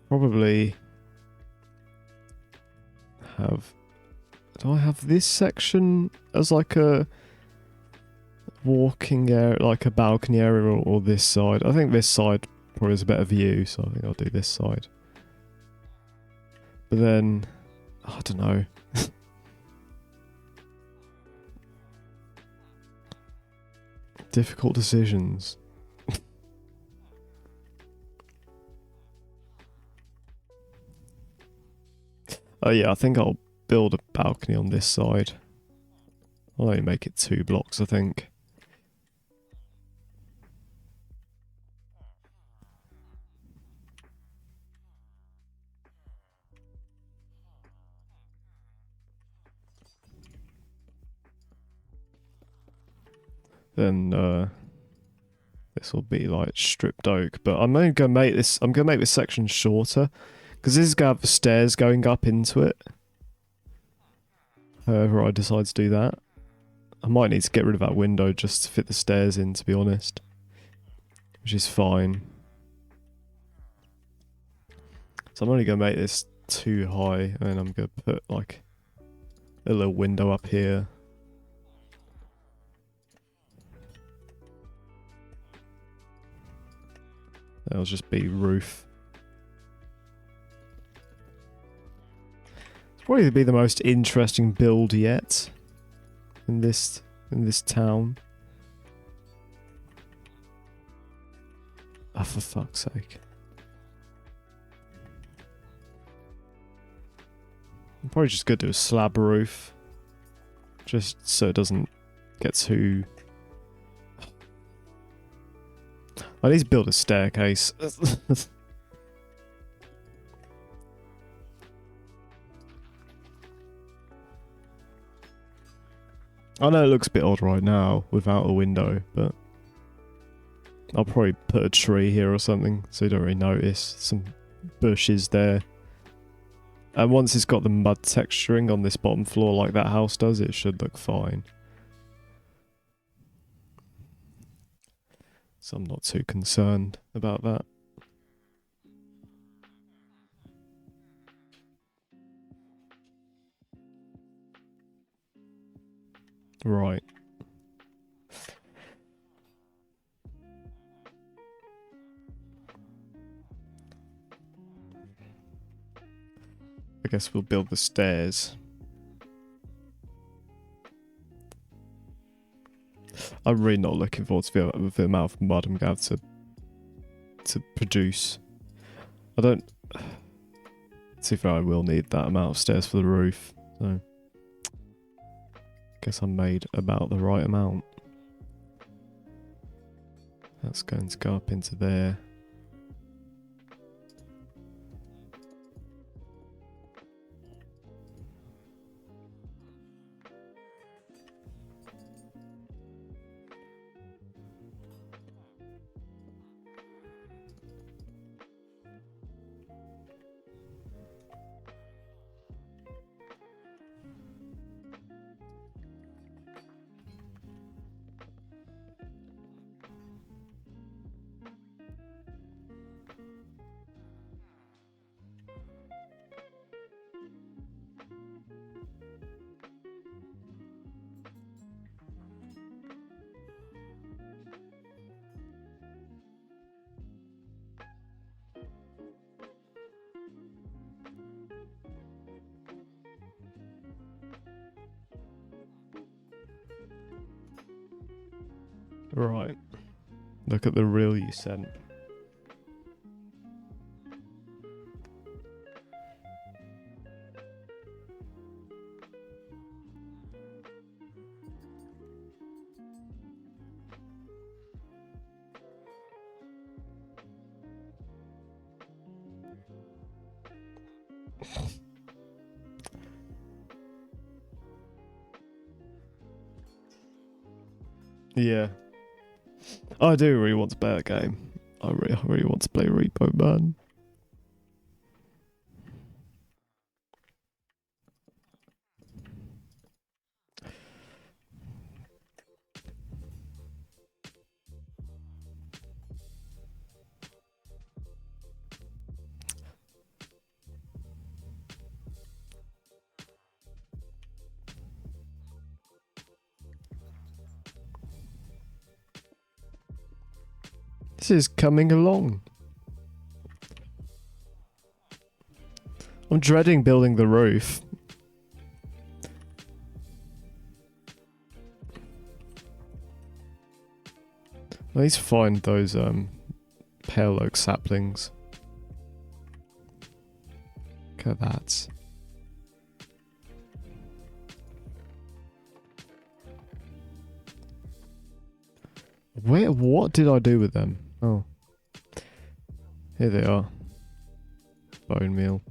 probably have... Do I have this section as like a walking area, like a balcony area, or this side? I think this side probably has a better view, so I think I'll do this side. But then, I don't know. Difficult decisions. Oh yeah, I think I'll build a balcony on this side. I'll only make it 2 blocks, I think. Then This will be like stripped oak, but I'm only gonna make this. I'm gonna make this section shorter because this is gonna have the stairs going up into it. However, I decide to do that. I might need to get rid of that window just to fit the stairs in, to be honest, which is fine. So I'm only gonna make this too high, and I'm gonna put like a little window up here. That'll just be roof. It's probably be the most interesting build yet in this town. Oh, for fuck's sake. I'm probably just gonna do a slab roof. Just so it doesn't get too... I need to build a staircase. I know it looks a bit odd right now without a window, but I'll probably put a tree here or something so you don't really notice. Some bushes there. And once it's got the mud texturing on this bottom floor like that house does, it should look fine. So I'm not too concerned about that. Right. I guess we'll build the stairs. I'm really not looking forward to the amount of mud I'm going to have to produce. I don't... To be fair, I will need that amount of stairs for the roof, so... Guess I made about the right amount. That's going to go up into there. Right. Look at the reel you sent. Yeah. I do really want to play that game. I really want to play Repo Man. This is coming along. I'm dreading building the roof. I need to find those pale oak saplings. Look at that. What did I do with them? Oh. Here they are. Bone meal.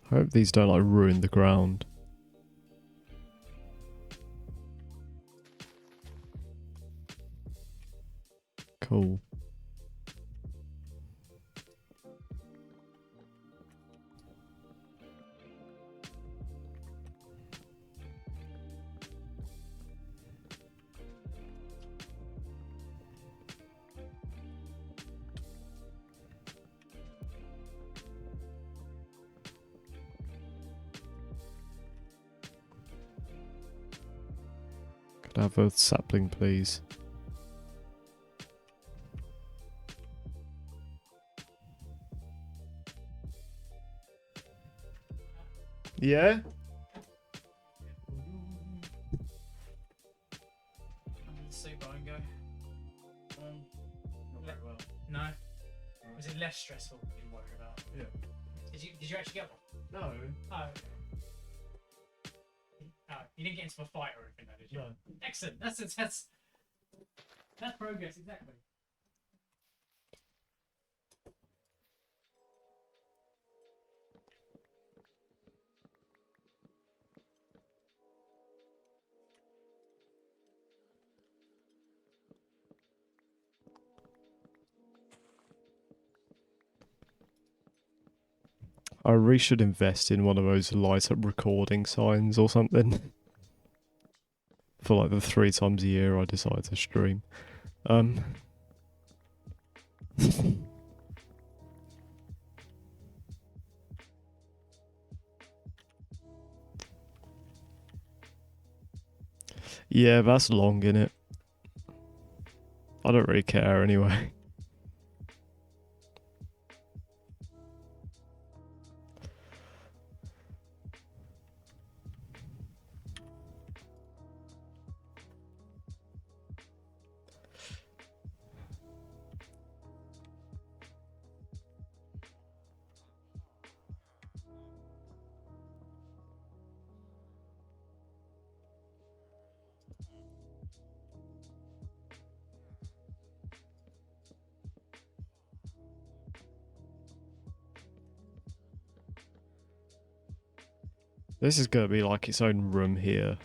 I hope these don't like ruin the ground. Cool. Could I have a sapling, please? Yeah? And go. Not very well. No. Was it less stressful than you worried about? Yeah. Did you actually get one? No. Oh. No, you didn't get into a fight or anything, though, did you? No. Excellent. That's progress, exactly. I really should invest in one of those light up recording signs or something. For like the 3 times a year I decide to stream. Yeah, that's long, innit? I don't really care anyway. This is gonna be like its own room here.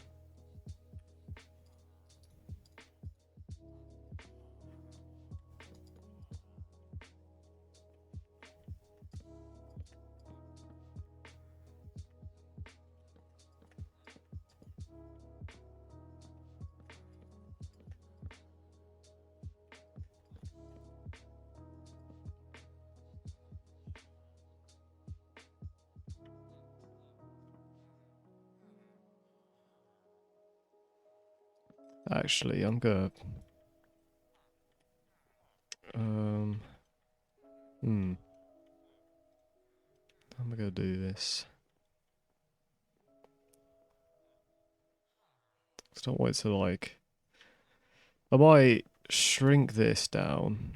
Actually, I'm gonna... How am I gonna do this? I don't want it to like... I might shrink this down.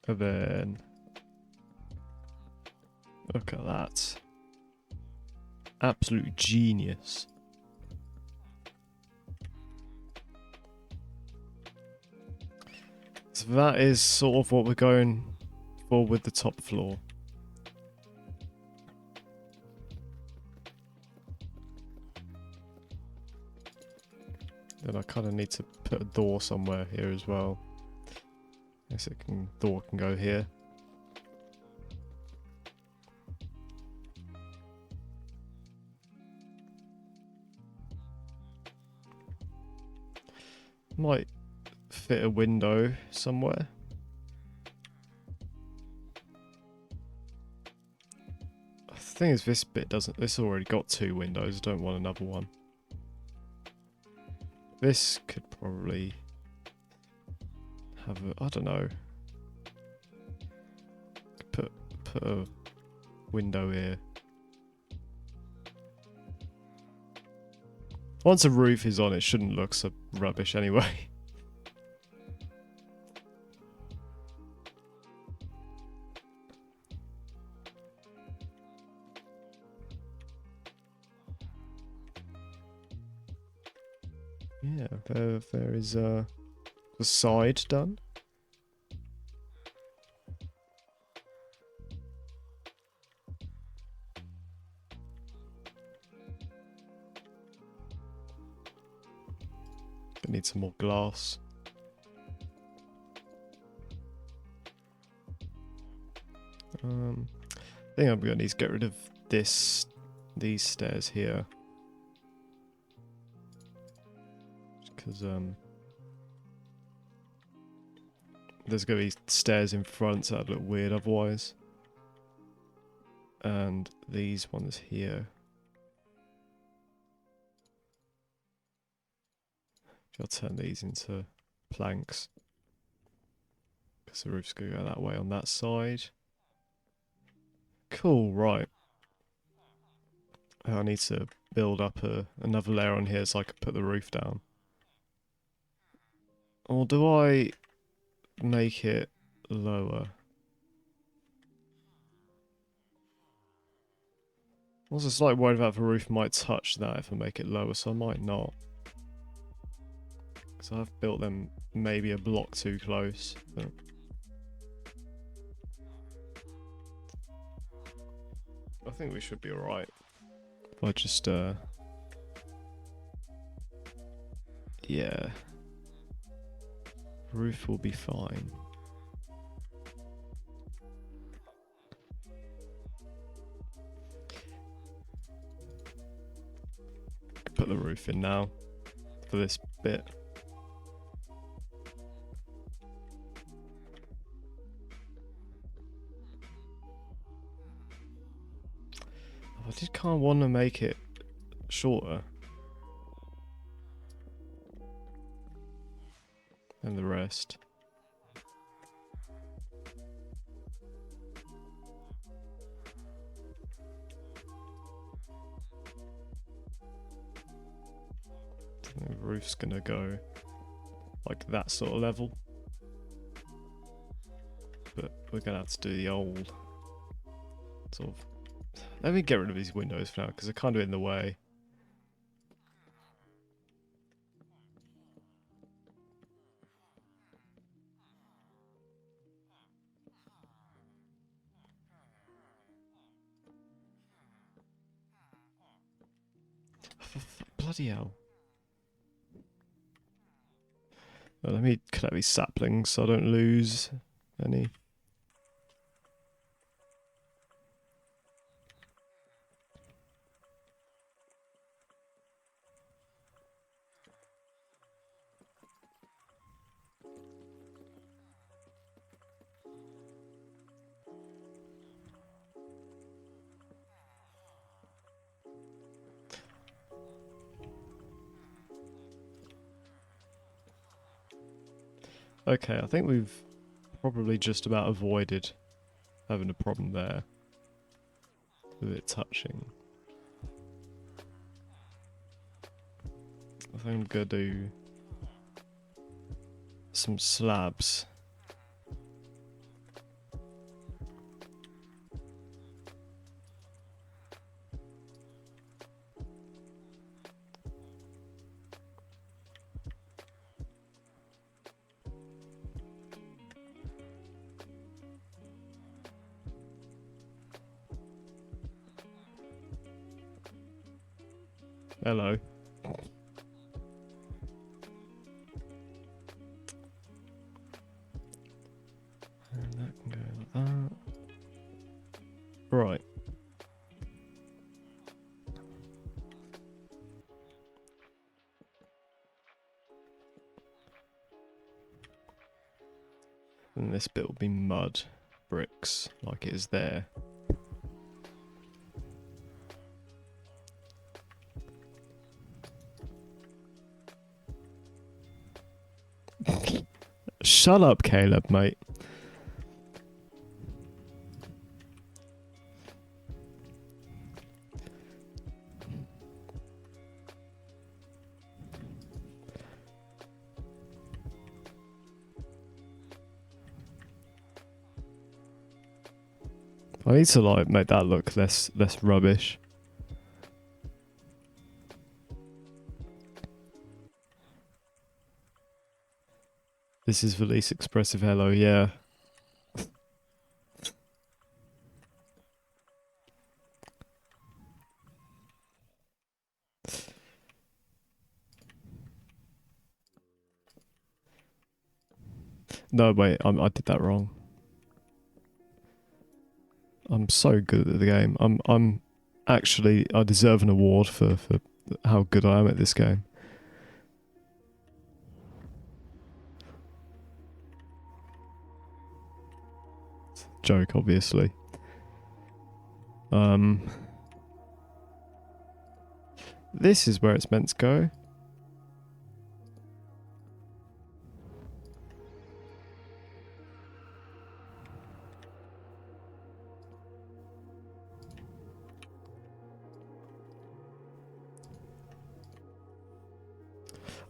And then... Look at that. Absolute genius. So that is sort of what we're going for with the top floor. Then I kind of need to put a door somewhere here as well. Guess door can go here. Might fit a window somewhere. The thing is, this bit doesn't... This already got 2 windows. I don't want another one. This could probably have a... I don't know. Put a window here. Once a roof is on, it shouldn't look so rubbish anyway. Yeah, there is the side done. I need some more glass. I think I'm gonna need to get rid of these stairs here. Because there's gonna be stairs in front, so that'd look weird otherwise. And these ones here. I'll turn these into planks. Because the roof's gonna go that way on that side. Cool, right. I need to build up another layer on here so I can put the roof down. Or do I make it lower? I was just like worried about the roof might touch that if I make it lower, so I might not. Because I've built them maybe a block too close. But I think we should be alright. If I just, yeah. Roof will be fine. Put the roof in now for this bit. I just kind of want to make it shorter than the rest. The roof's gonna go like that sort of level, but we're gonna have to do the old sort of. Let me get rid of these windows for now because they're kind of in the way. Bloody hell. Well, let me collect these saplings so I don't lose any. Okay, I think we've probably just about avoided having a problem there with it touching. I think I'm gonna do some slabs. Hello. And that can go like that. Right. And this bit will be mud bricks, like it is there. Shut up, Caleb, mate. I need to like make that look less rubbish. This is the least expressive hello, yeah. No, wait, I did that wrong. I'm so good at the game. I'm actually, I deserve an award for how good I am at this game. Joke, obviously. This is where it's meant to go.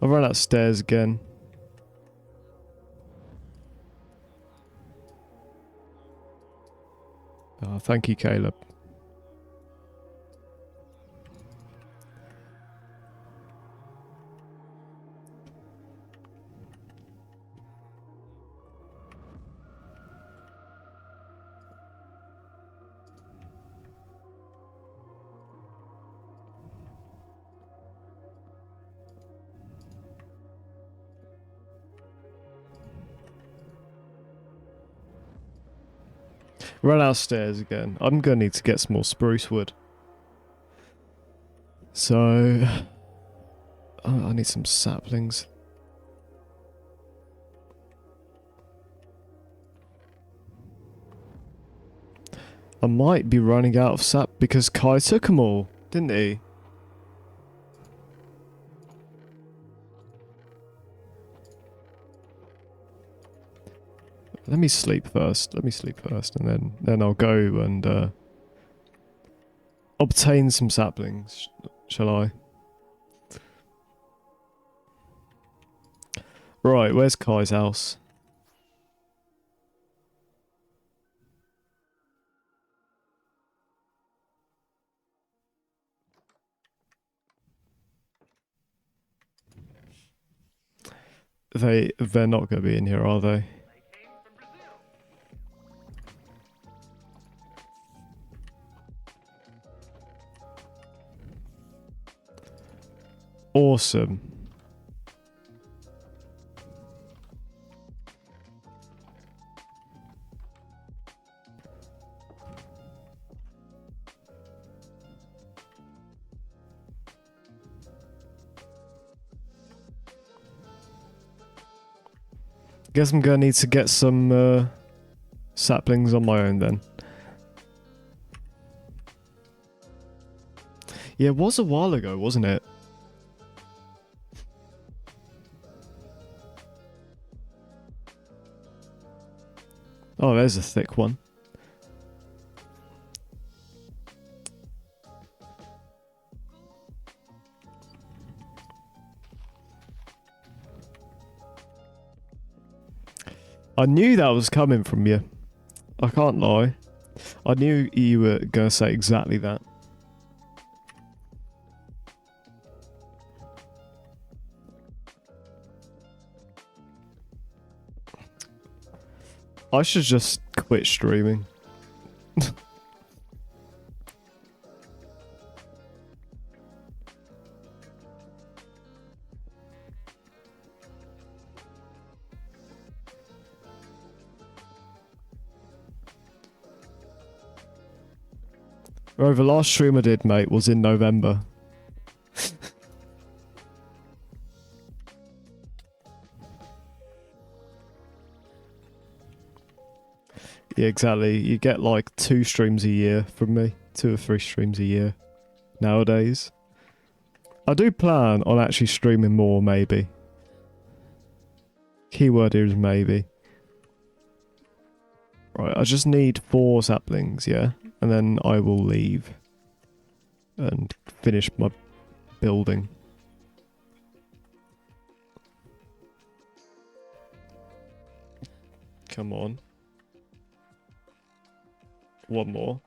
I've run out of stairs again. Oh, thank you, Caleb. Run out of stairs again. I'm gonna need to get some more spruce wood. So, I need some saplings. I might be running out of sap because Kai took them all, didn't he? Let me sleep first. And then I'll go and obtain some saplings. Shall I? Right, where's Kai's house? They're not going to be in here, are they? Awesome. Guess I'm going to need to get some saplings on my own then. Yeah, it was a while ago, wasn't it? Oh, there's a thick one. I knew that was coming from you. I can't lie. I knew you were going to say exactly that. I should just quit streaming. Bro, the last stream I did, mate, was in November. Yeah, exactly. You get like 2 streams a year from me. 2 or 3 streams a year. Nowadays. I do plan on actually streaming more, maybe. Keyword here is maybe. Right, I just need 4 saplings, yeah? And then I will leave. And finish my building. Come on. One more.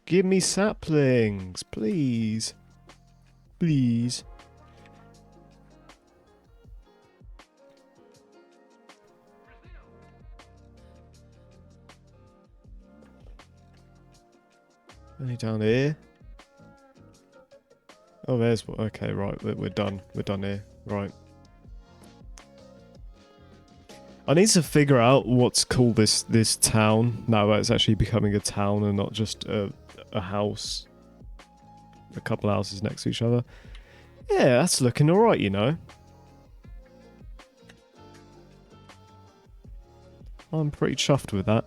Give me saplings, please. Please. Only down here. Oh, there's one. Okay, right. We're done. We're done here. Right. I need to figure out what's called this town now that it's actually becoming a town and not just a house. A couple houses next to each other. Yeah, that's looking alright, you know. I'm pretty chuffed with that.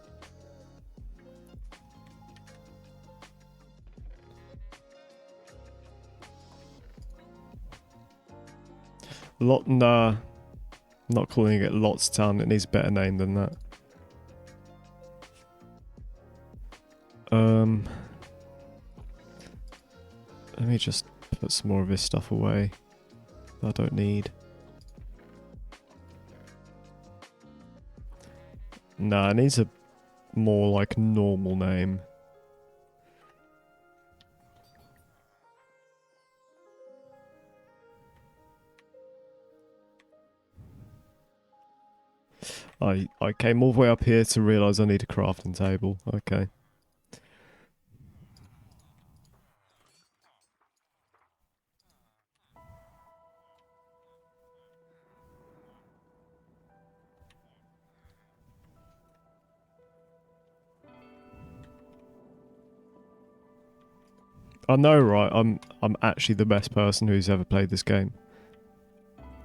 Nah. I'm not calling it Lots Town. It needs a better name than that. Let me just put some more of this stuff away that I don't need. Nah, it needs a more like normal name. I came all the way up here to realise I need a crafting table. Okay. I know, right? I'm actually the best person who's ever played this game.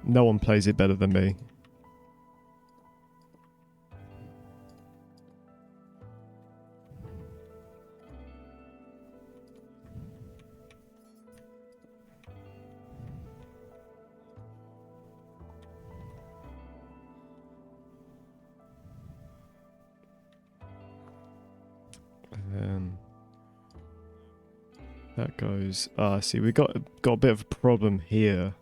No one plays it better than me. That goes. See, we got a bit of a problem here.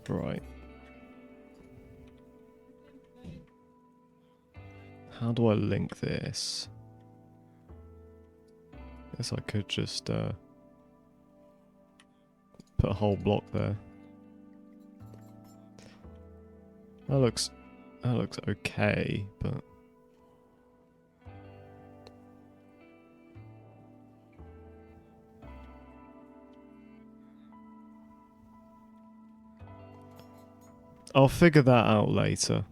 Right. How do I link this? Guess I could just put a whole block there. That looks okay, but I'll figure that out later.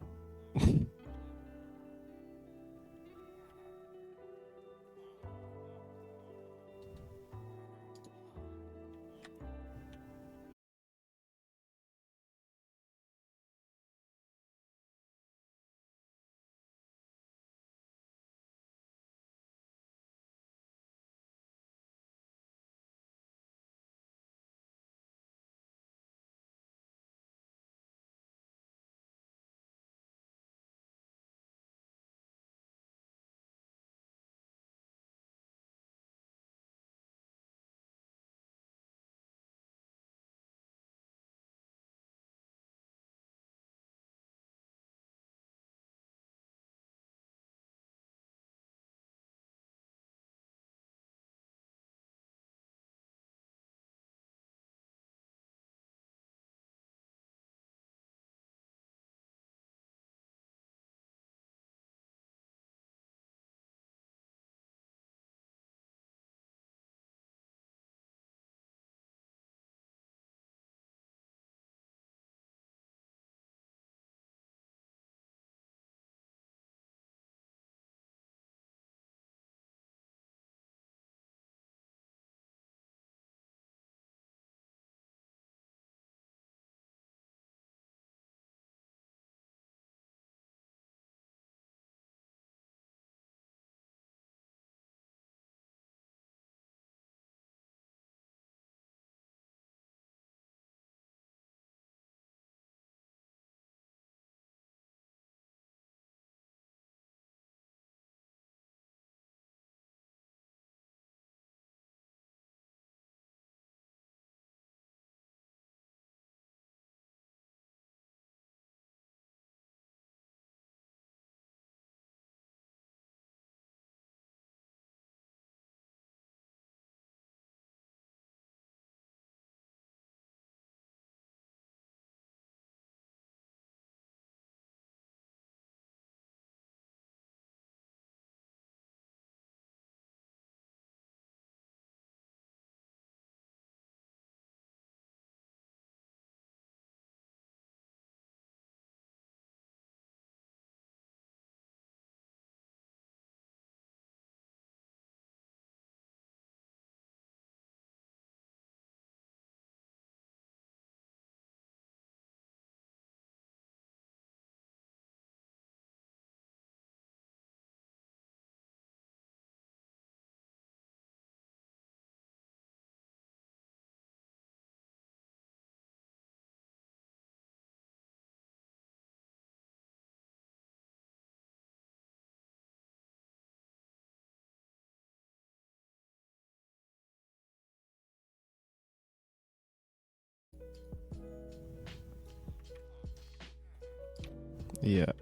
Yeah.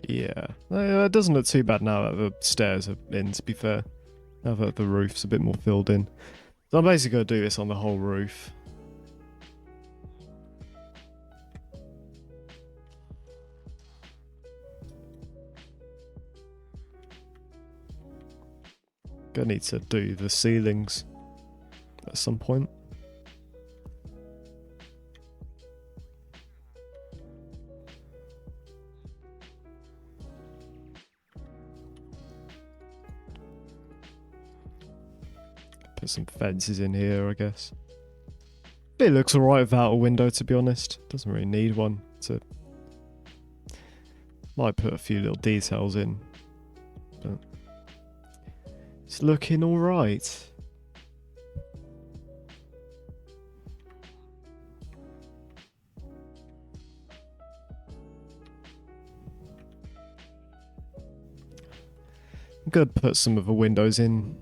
Yeah. It doesn't look too bad now that the stairs are in, to be fair. Now that the roof's a bit more filled in. So I'm basically going to do this on the whole roof. Gonna need to do the ceilings at some point. Put some fences in here, I guess. It looks alright without a window, to be honest. Doesn't really need one. Might put a few little details in, but it's looking alright. I'm gonna put some of the windows in.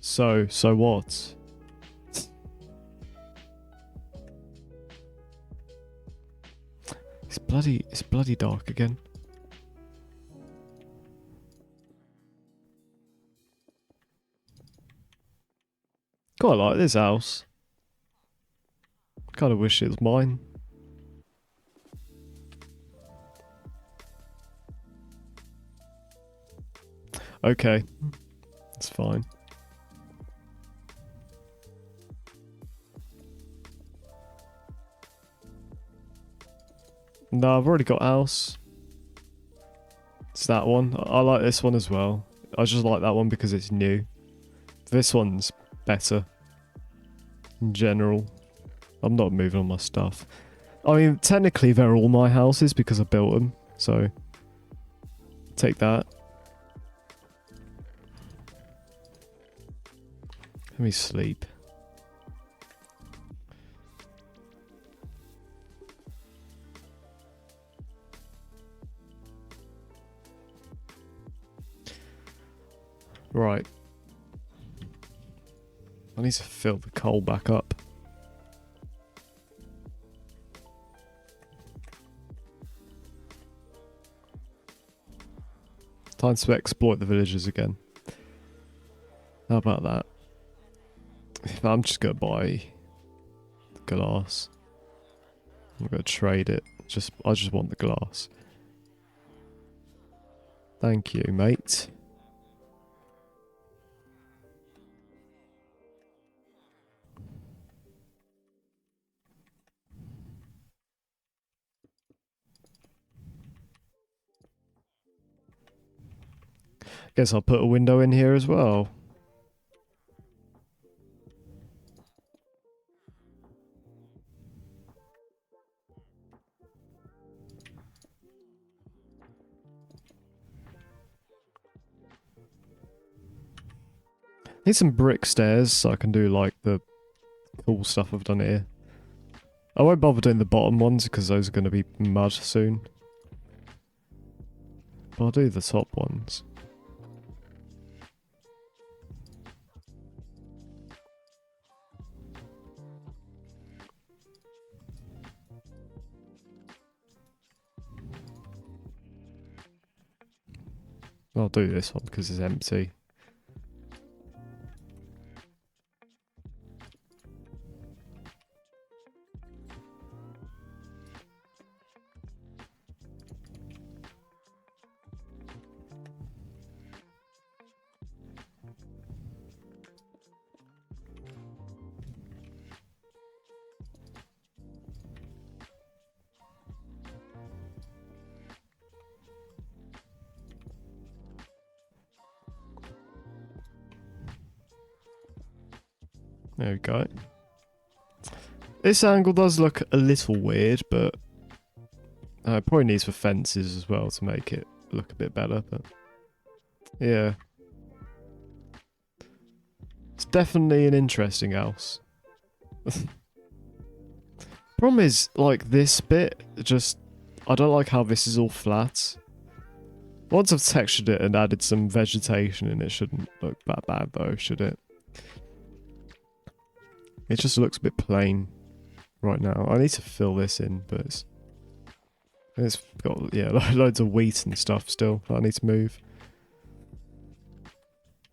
So what? It's bloody dark again. Quite like this house. Kinda wish it was mine. Okay. It's fine. No, I've already got house. It's that one. I like this one as well. I just like that one because it's new. This one's better. In general. I'm not moving all my stuff. I mean, technically they're all my houses because I built them. So, take that. Let me sleep. Right. I need to fill the coal back up. Time to exploit the villagers again. How about that? I'm just gonna buy glass. I'm gonna trade it. I just want the glass. Thank you, mate. Guess I'll put a window in here as well. Need some brick stairs so I can do like the cool stuff I've done here. I won't bother doing the bottom ones because those are going to be mud soon. But I'll do the top ones. I'll do this one because it's empty. There we go. This angle does look a little weird, but it probably needs for fences as well to make it look a bit better, but yeah. It's definitely an interesting house. Problem is, like, this bit, I don't like how this is all flat. Once I've textured it and added some vegetation in, it shouldn't look that bad though, should it? It just looks a bit plain right now. I need to fill this in, but it's got, yeah, loads of wheat and stuff still that I need to move.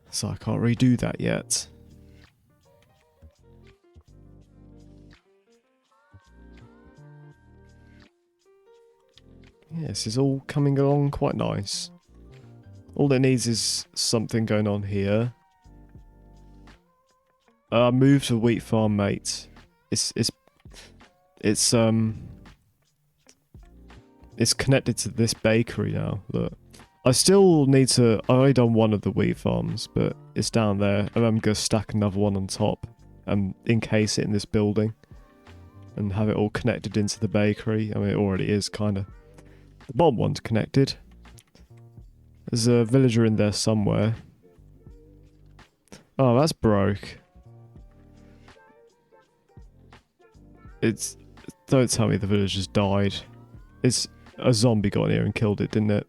So I can't redo that yet. Yeah, this is all coming along quite nice. All it needs is something going on here. Move to wheat farm, mate. It's connected to this bakery now. Look, I still need to. I've only done one of the wheat farms, but it's down there, and I'm gonna stack another one on top and encase it in this building, and have it all connected into the bakery. I mean, it already is kind of. The bottom one's connected. There's a villager in there somewhere. Oh, that's broke. It's... Don't tell me the villager's died. It's... A zombie got in here and killed it, didn't it?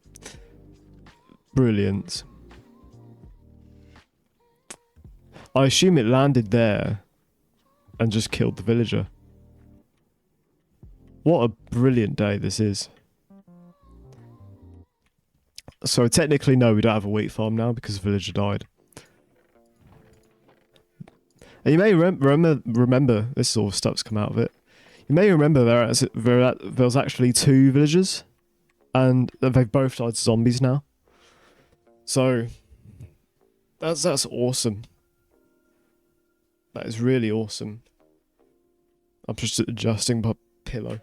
Brilliant. I assume it landed there and just killed the villager. What a brilliant day this is. So technically, no, we don't have a wheat farm now because the villager died. And you may remember this sort of stuff's come out of it. You may remember there was actually 2 villagers, and they've both died zombies now. So that's awesome. That is really awesome. I'm just adjusting my pillow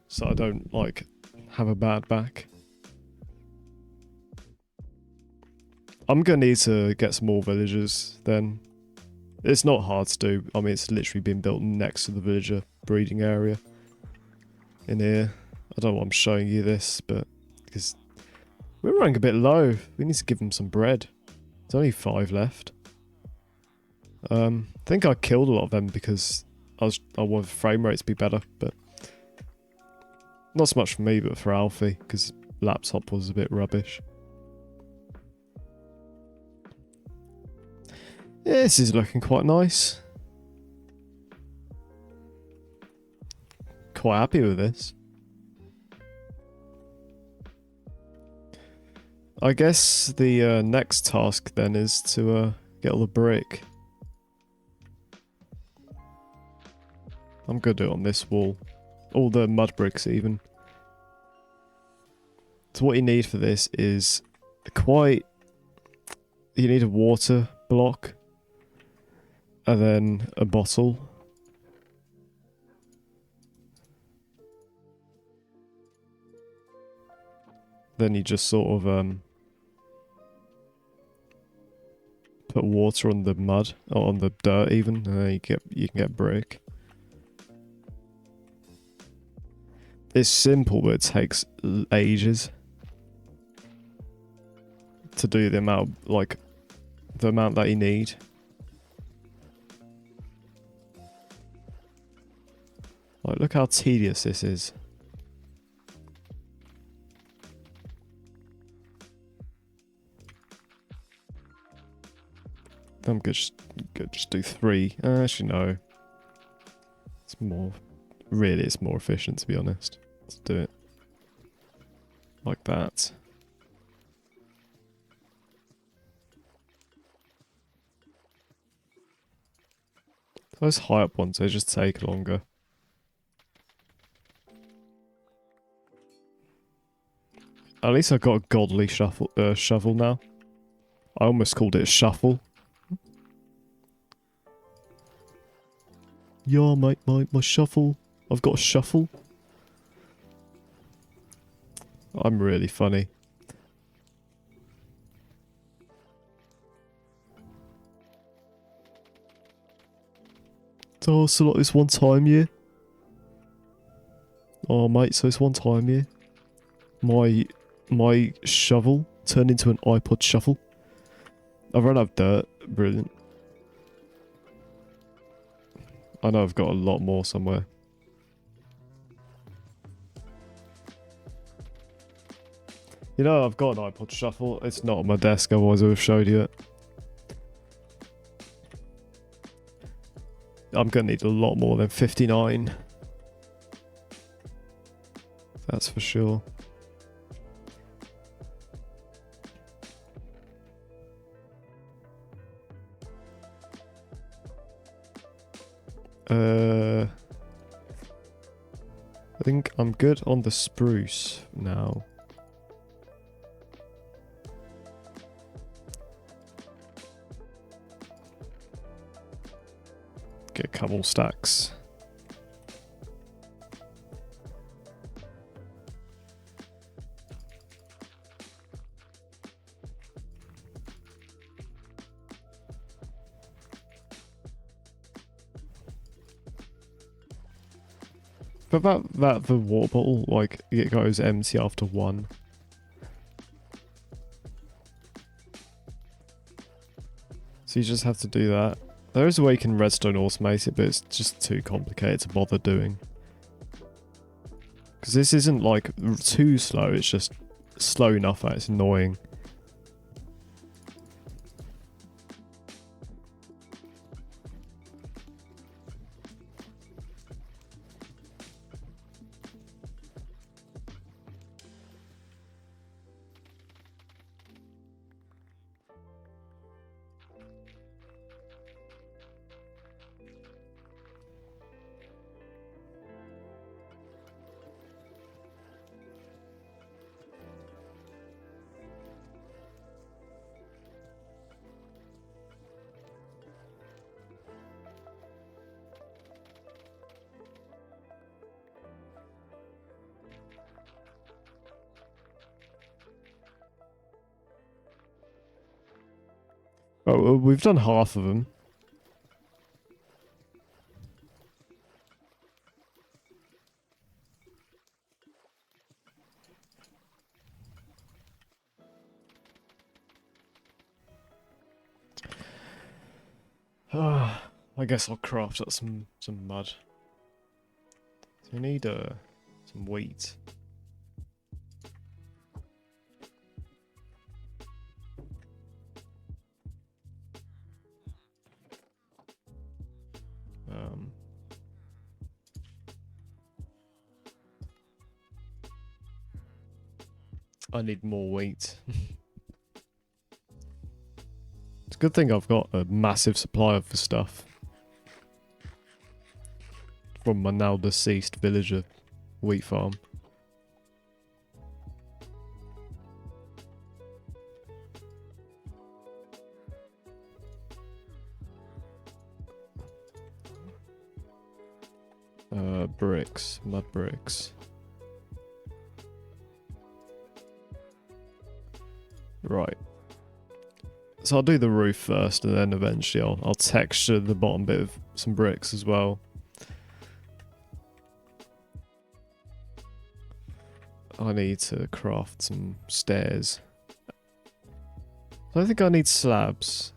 so I don't like have a bad back. I'm gonna need to get some more villagers then. It's not hard to do. I mean, it's literally been built next to the villager breeding area in here. I don't know why I'm showing you this, but because we're running a bit low. We need to give them some bread. There's only 5 left. I think I killed a lot of them because I wanted frame rate to be better, but not so much for me, but for Alfie, because laptop was a bit rubbish. Yeah, this is looking quite nice. Quite happy with this. I guess the next task then is to get all the brick. I'm gonna do it on this wall. All the mud bricks even. So what you need for this is you need a water block. And then a bottle. Then you just sort of put water on the mud or on the dirt even, and then you can get brick. It's simple, but it takes ages to do the amount that you need. Like, look how tedious this is. I'm good. Just do 3. Actually, no. It's more. Really, it's more efficient to be honest. Let's do it like that. Those high up ones, they just take longer. At least I got a godly shovel now. I almost called it a shuffle. Yeah, mate, my shuffle. I've got a shuffle. I'm really funny. Oh, so like this one time, yeah? Oh, mate, so it's one time, yeah? My shovel turned into an iPod shuffle. I've run out of dirt. Brilliant. I know I've got a lot more somewhere. You know, I've got an iPod Shuffle. It's not on my desk, otherwise I would have showed you it. I'm going to need a lot more than 59. That's for sure. I think I'm good on the spruce now. Get a couple stacks. But that the water bottle, like, it goes empty after one. So you just have to do that. There is a way you can redstone automate it, but it's just too complicated to bother doing. Because this isn't, like, too slow, it's just slow enough that it's annoying. Oh, well, we've done half of them. I guess I'll craft up some mud. So we need some wheat. I need more wheat. It's a good thing I've got a massive supply of the stuff from my now deceased villager wheat farm. Bricks, mud bricks. Right. So I'll do the roof first, and then eventually I'll texture the bottom bit of some bricks as well. I need to craft some stairs. I don't think I need slabs.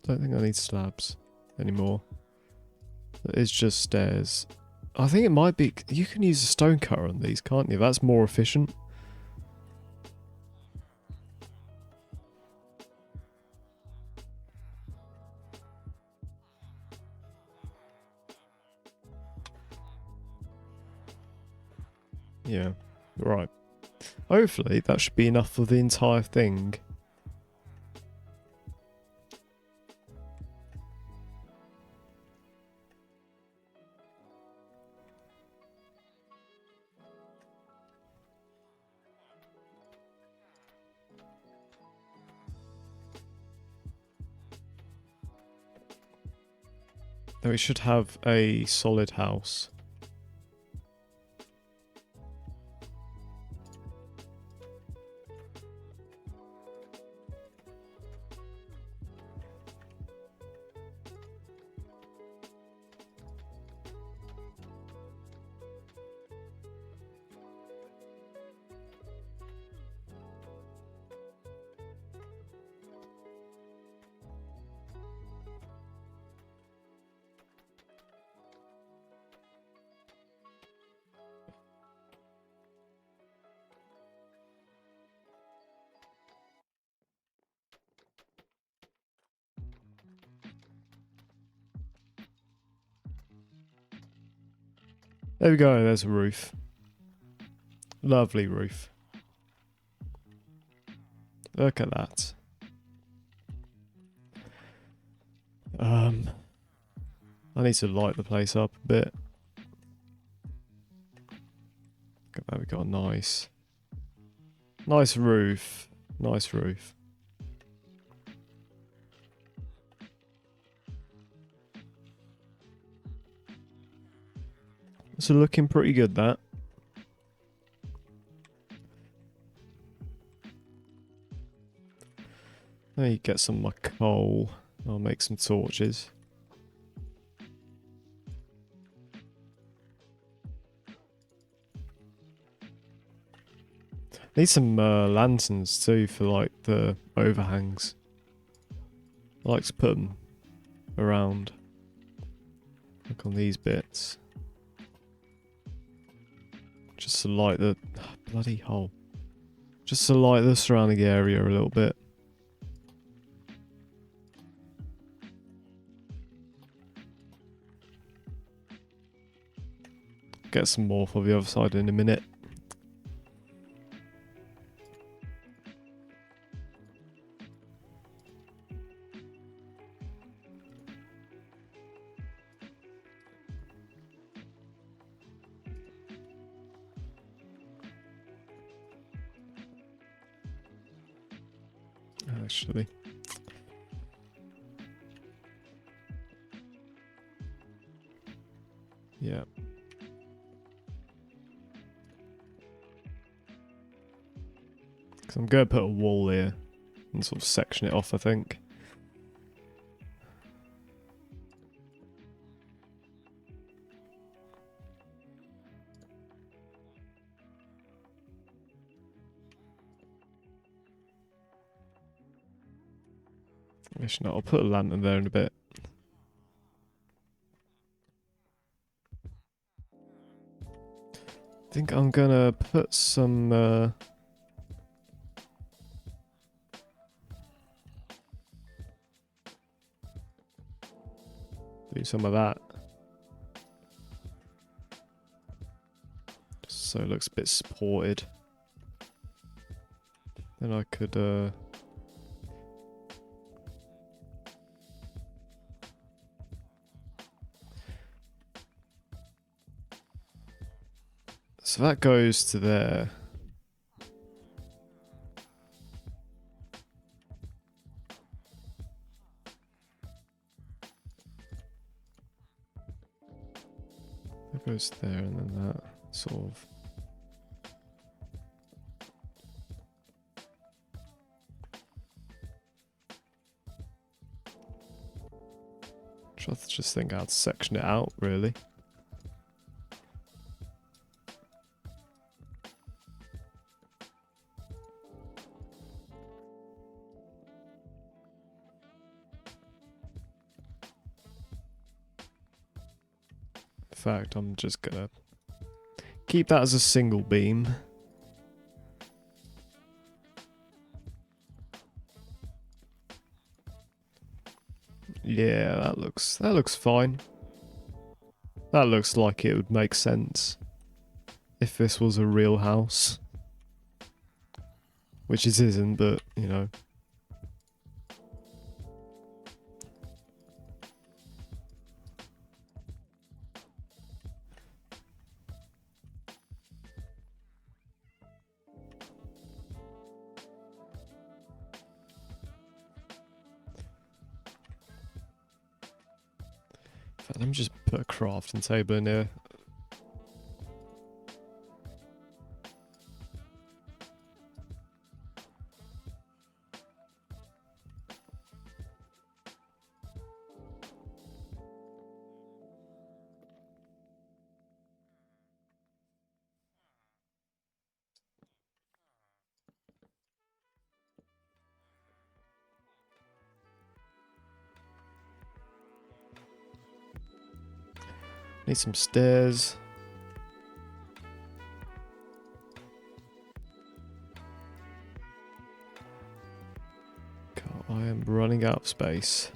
Don't think I need slabs anymore. It's just stairs. I think it might be... You can use a stone cutter on these, can't you? That's more efficient. Yeah, right. Hopefully that should be enough for the entire thing. Then we should have a solid house. There we go, there's a roof. Lovely roof. Look at that. I need to light the place up a bit. Look at that, we got a nice roof. Nice roof. So looking pretty good, that. There you get some of my coal. I'll make some torches. Need some lanterns too for like the overhangs. I like to put them around. Look on these bits. Just to light the bloody hole. Just to light the surrounding area a little bit. Get some more for the other side in a minute. Actually. Yeah. Because I'm going to put a wall here and sort of section it off, I think. Actually, no, I'll put a lantern there in a bit. I think I'm gonna put some do some of that. Just so it looks a bit supported. Then I could so that goes to there. That goes there, and then that sort of. Just think how to section it out, really. In fact, I'm just gonna keep that as a single beam. Yeah, that looks fine. That looks like it would make sense if this was a real house. Which it isn't, but, you know. In fact, let me just put a crafting table in here. Need some stairs. God, I am running out of space.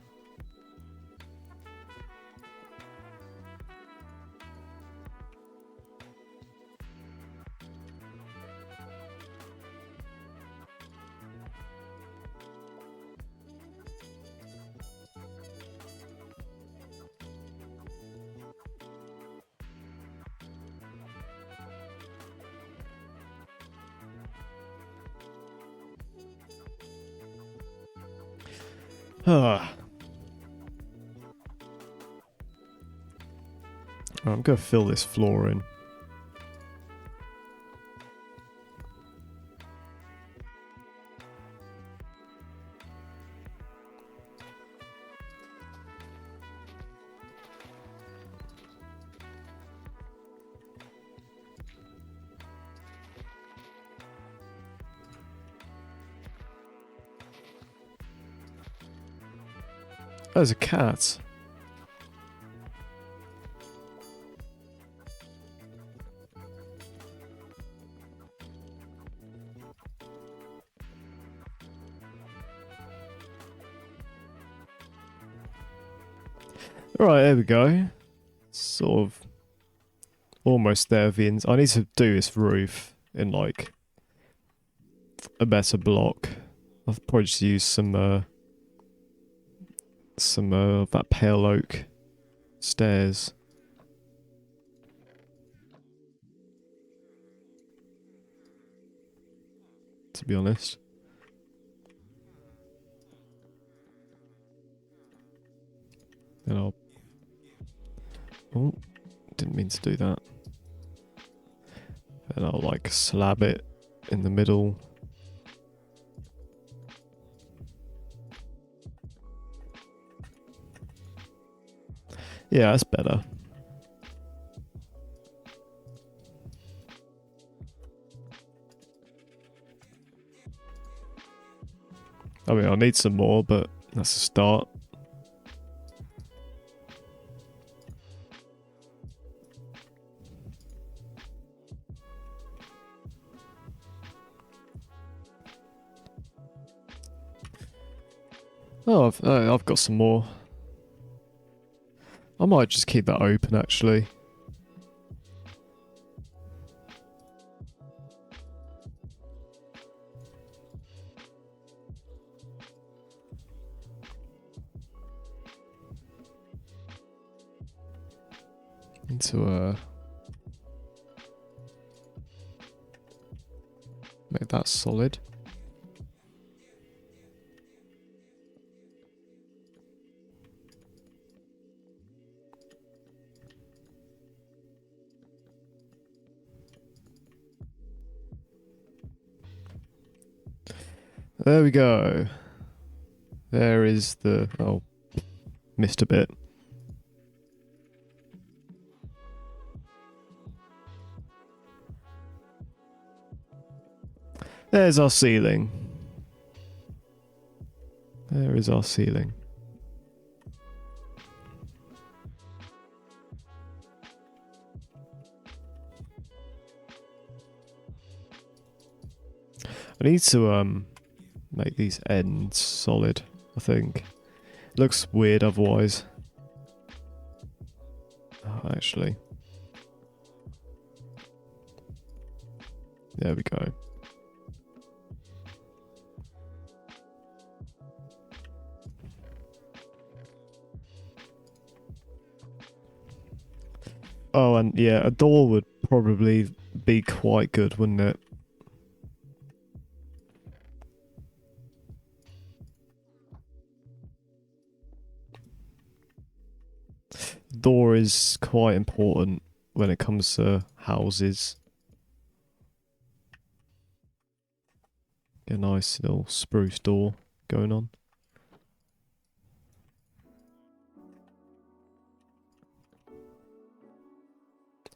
Ah. I'm gonna fill this floor in. There's a cat. Right, there we go. Sort of almost there with the ins. I need to do this roof in like a better block. I'll probably just use some that pale oak stairs. To be honest. And I'll... Oh, didn't mean to do that. And I'll like slab it in the middle. Yeah, that's better. I mean, I'll need some more, but that's a start. Oh, I've got some more. I might just keep that open, actually. Into make that solid. There we go. There is the... Oh, missed a bit. There's our ceiling. There is our ceiling. I need to make these ends solid, I think. Looks weird otherwise. Oh, actually. There we go. Oh, and yeah, a door would probably be quite good, wouldn't it? Door is quite important when it comes to houses. Get a nice little spruce door going on.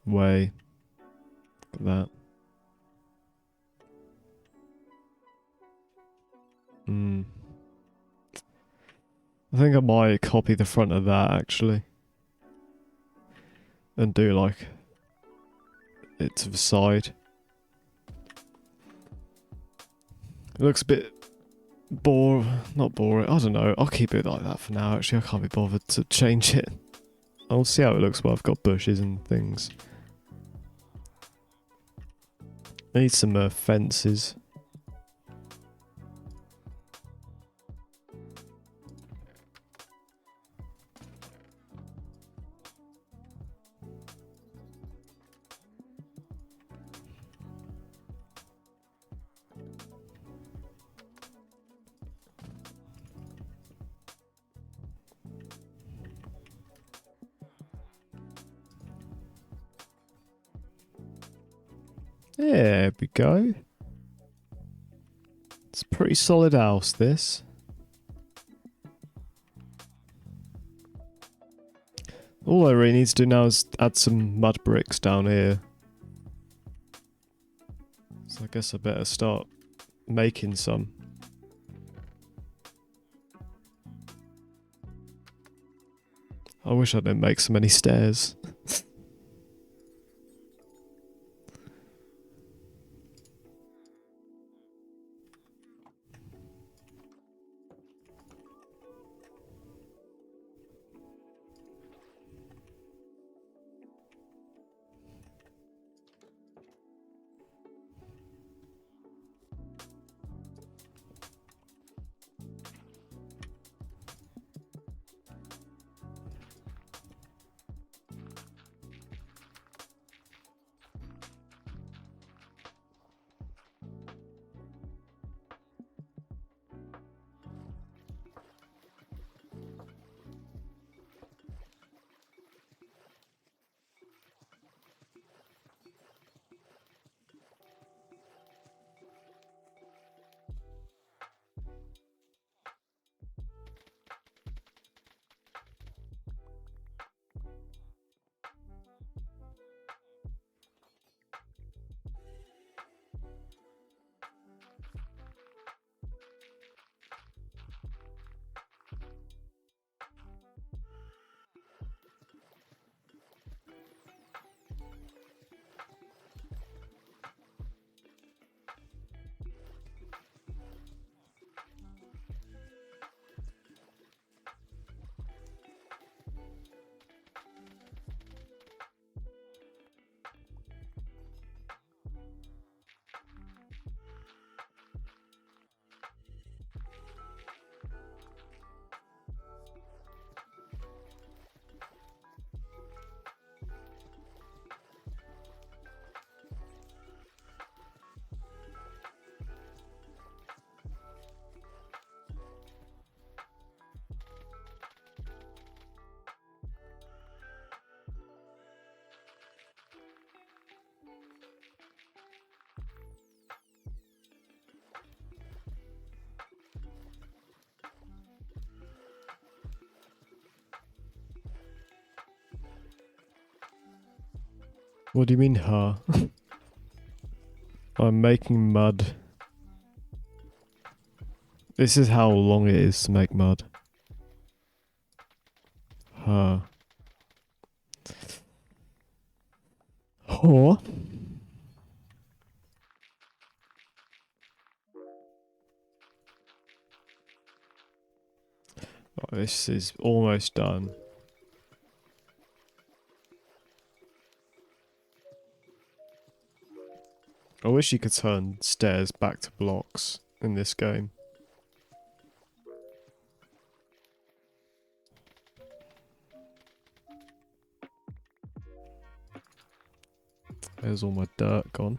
Way. Look at that. I think I might copy the front of that actually. And do like it to the side. It looks a bit not boring. I don't know. I'll keep it like that for now. Actually, I can't be bothered to change it. I'll see how it looks while I've got bushes and things. I need some fences. There we go. It's a pretty solid house, this. All I really need to do now is add some mud bricks down here. So I guess I better start making some. I wish I didn't make so many stairs. What do you mean, huh? I'm making mud. This is how long it is to make mud. Huh. Huh? Oh, this is almost done. I wish you could turn stairs back to blocks in this game. There's all my dirt gone.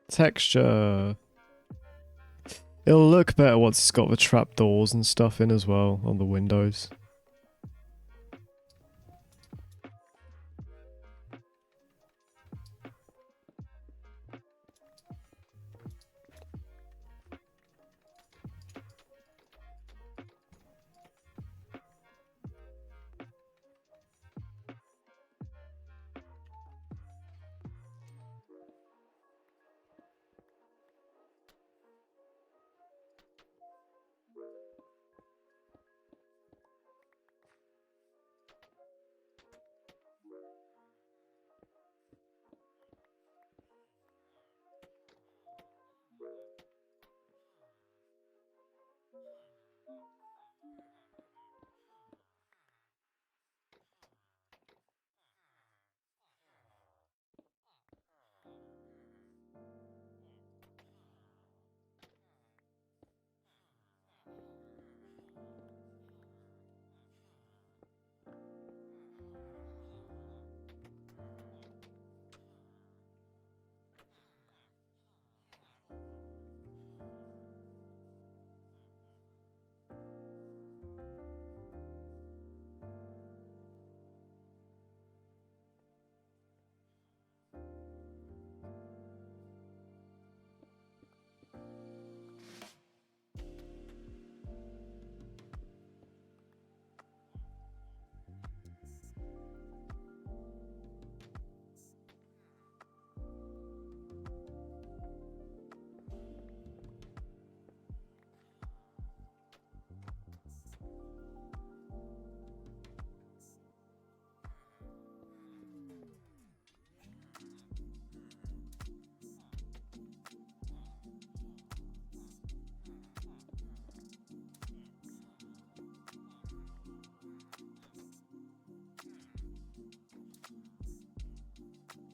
Texture. It'll look better once it's got the trapdoors and stuff in as well on the windows.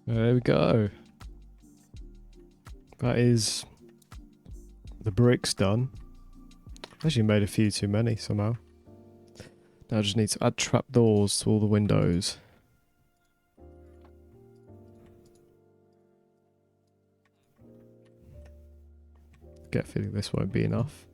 There we go. That is the bricks done. Actually made a few too many somehow. Now I just need to add trapdoors to all the windows. Get a feeling this won't be enough.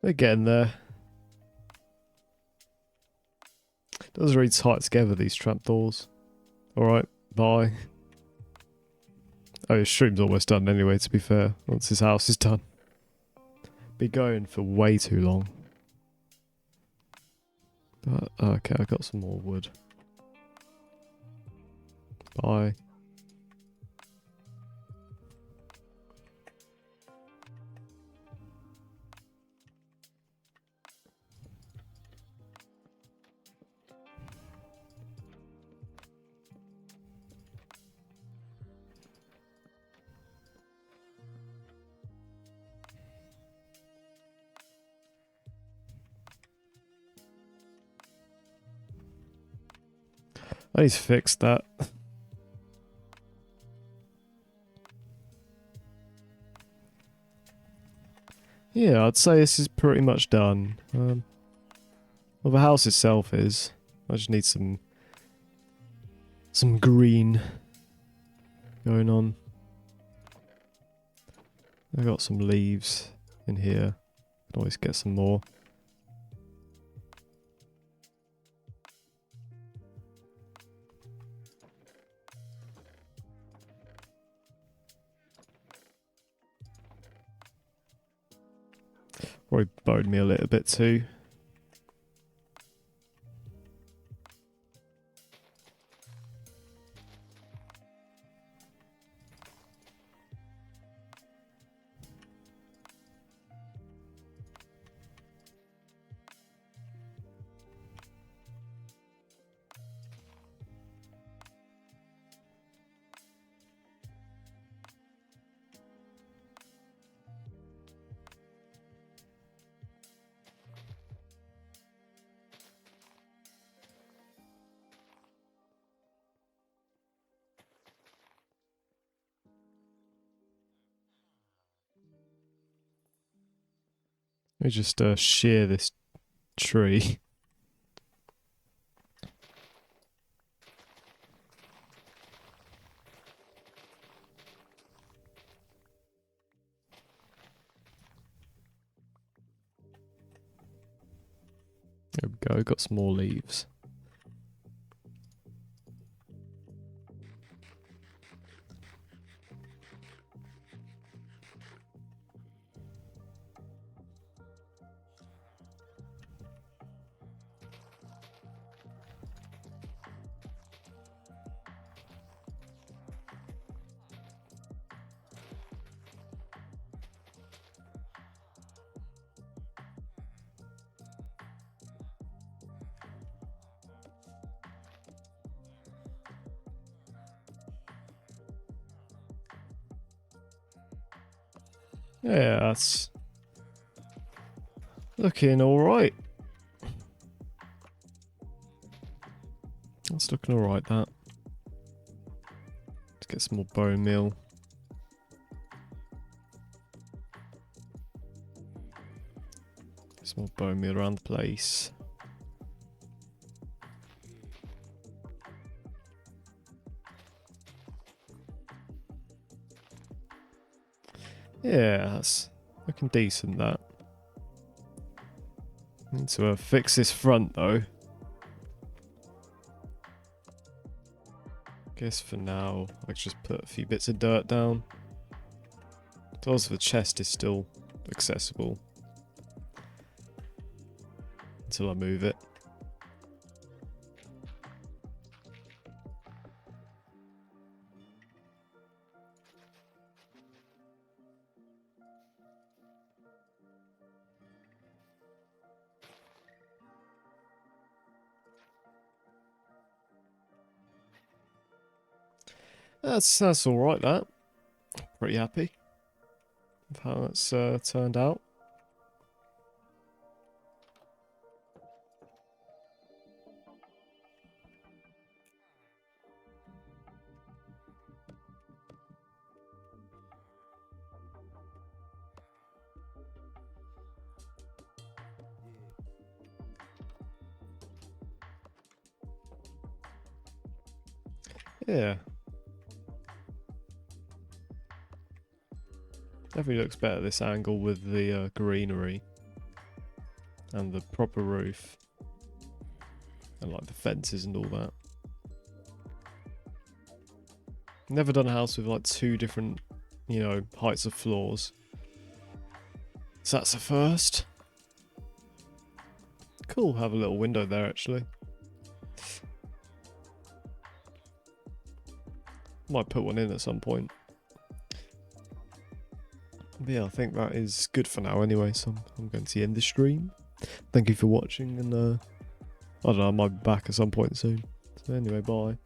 We're getting there. Does really tight together, these trapdoors. Alright, bye. Oh, his stream's almost done anyway, to be fair, once his house is done. Be going for way too long. But, okay, I got some more wood. Bye. I need to fix that. Yeah, I'd say this is pretty much done. Well, the house itself is. I just need some green going on. I got some leaves in here. Can always get some more. Probably bowed me a little bit too. Let me just shear this tree. There we go, got some more leaves. Yeah, that's looking alright. That's looking alright, that. Let's get some more bone meal. Some more bone meal around the place. Yeah, that's looking decent, that. Need to fix this front, though. Guess for now, I just put a few bits of dirt down. Also, the chest is still accessible. Until I move it. That's all right. That pretty happy with how it's turned out. Yeah, definitely looks better this angle with the greenery and the proper roof and like the fences and all that. Never done a house with like two different, you know, heights of floors. So that's a first. Cool, have a little window there actually. Might put one in at some point. But yeah, I think that is good for now anyway, so I'm going to end the stream. Thank you for watching, and I don't know, I might be back at some point soon. So anyway, bye.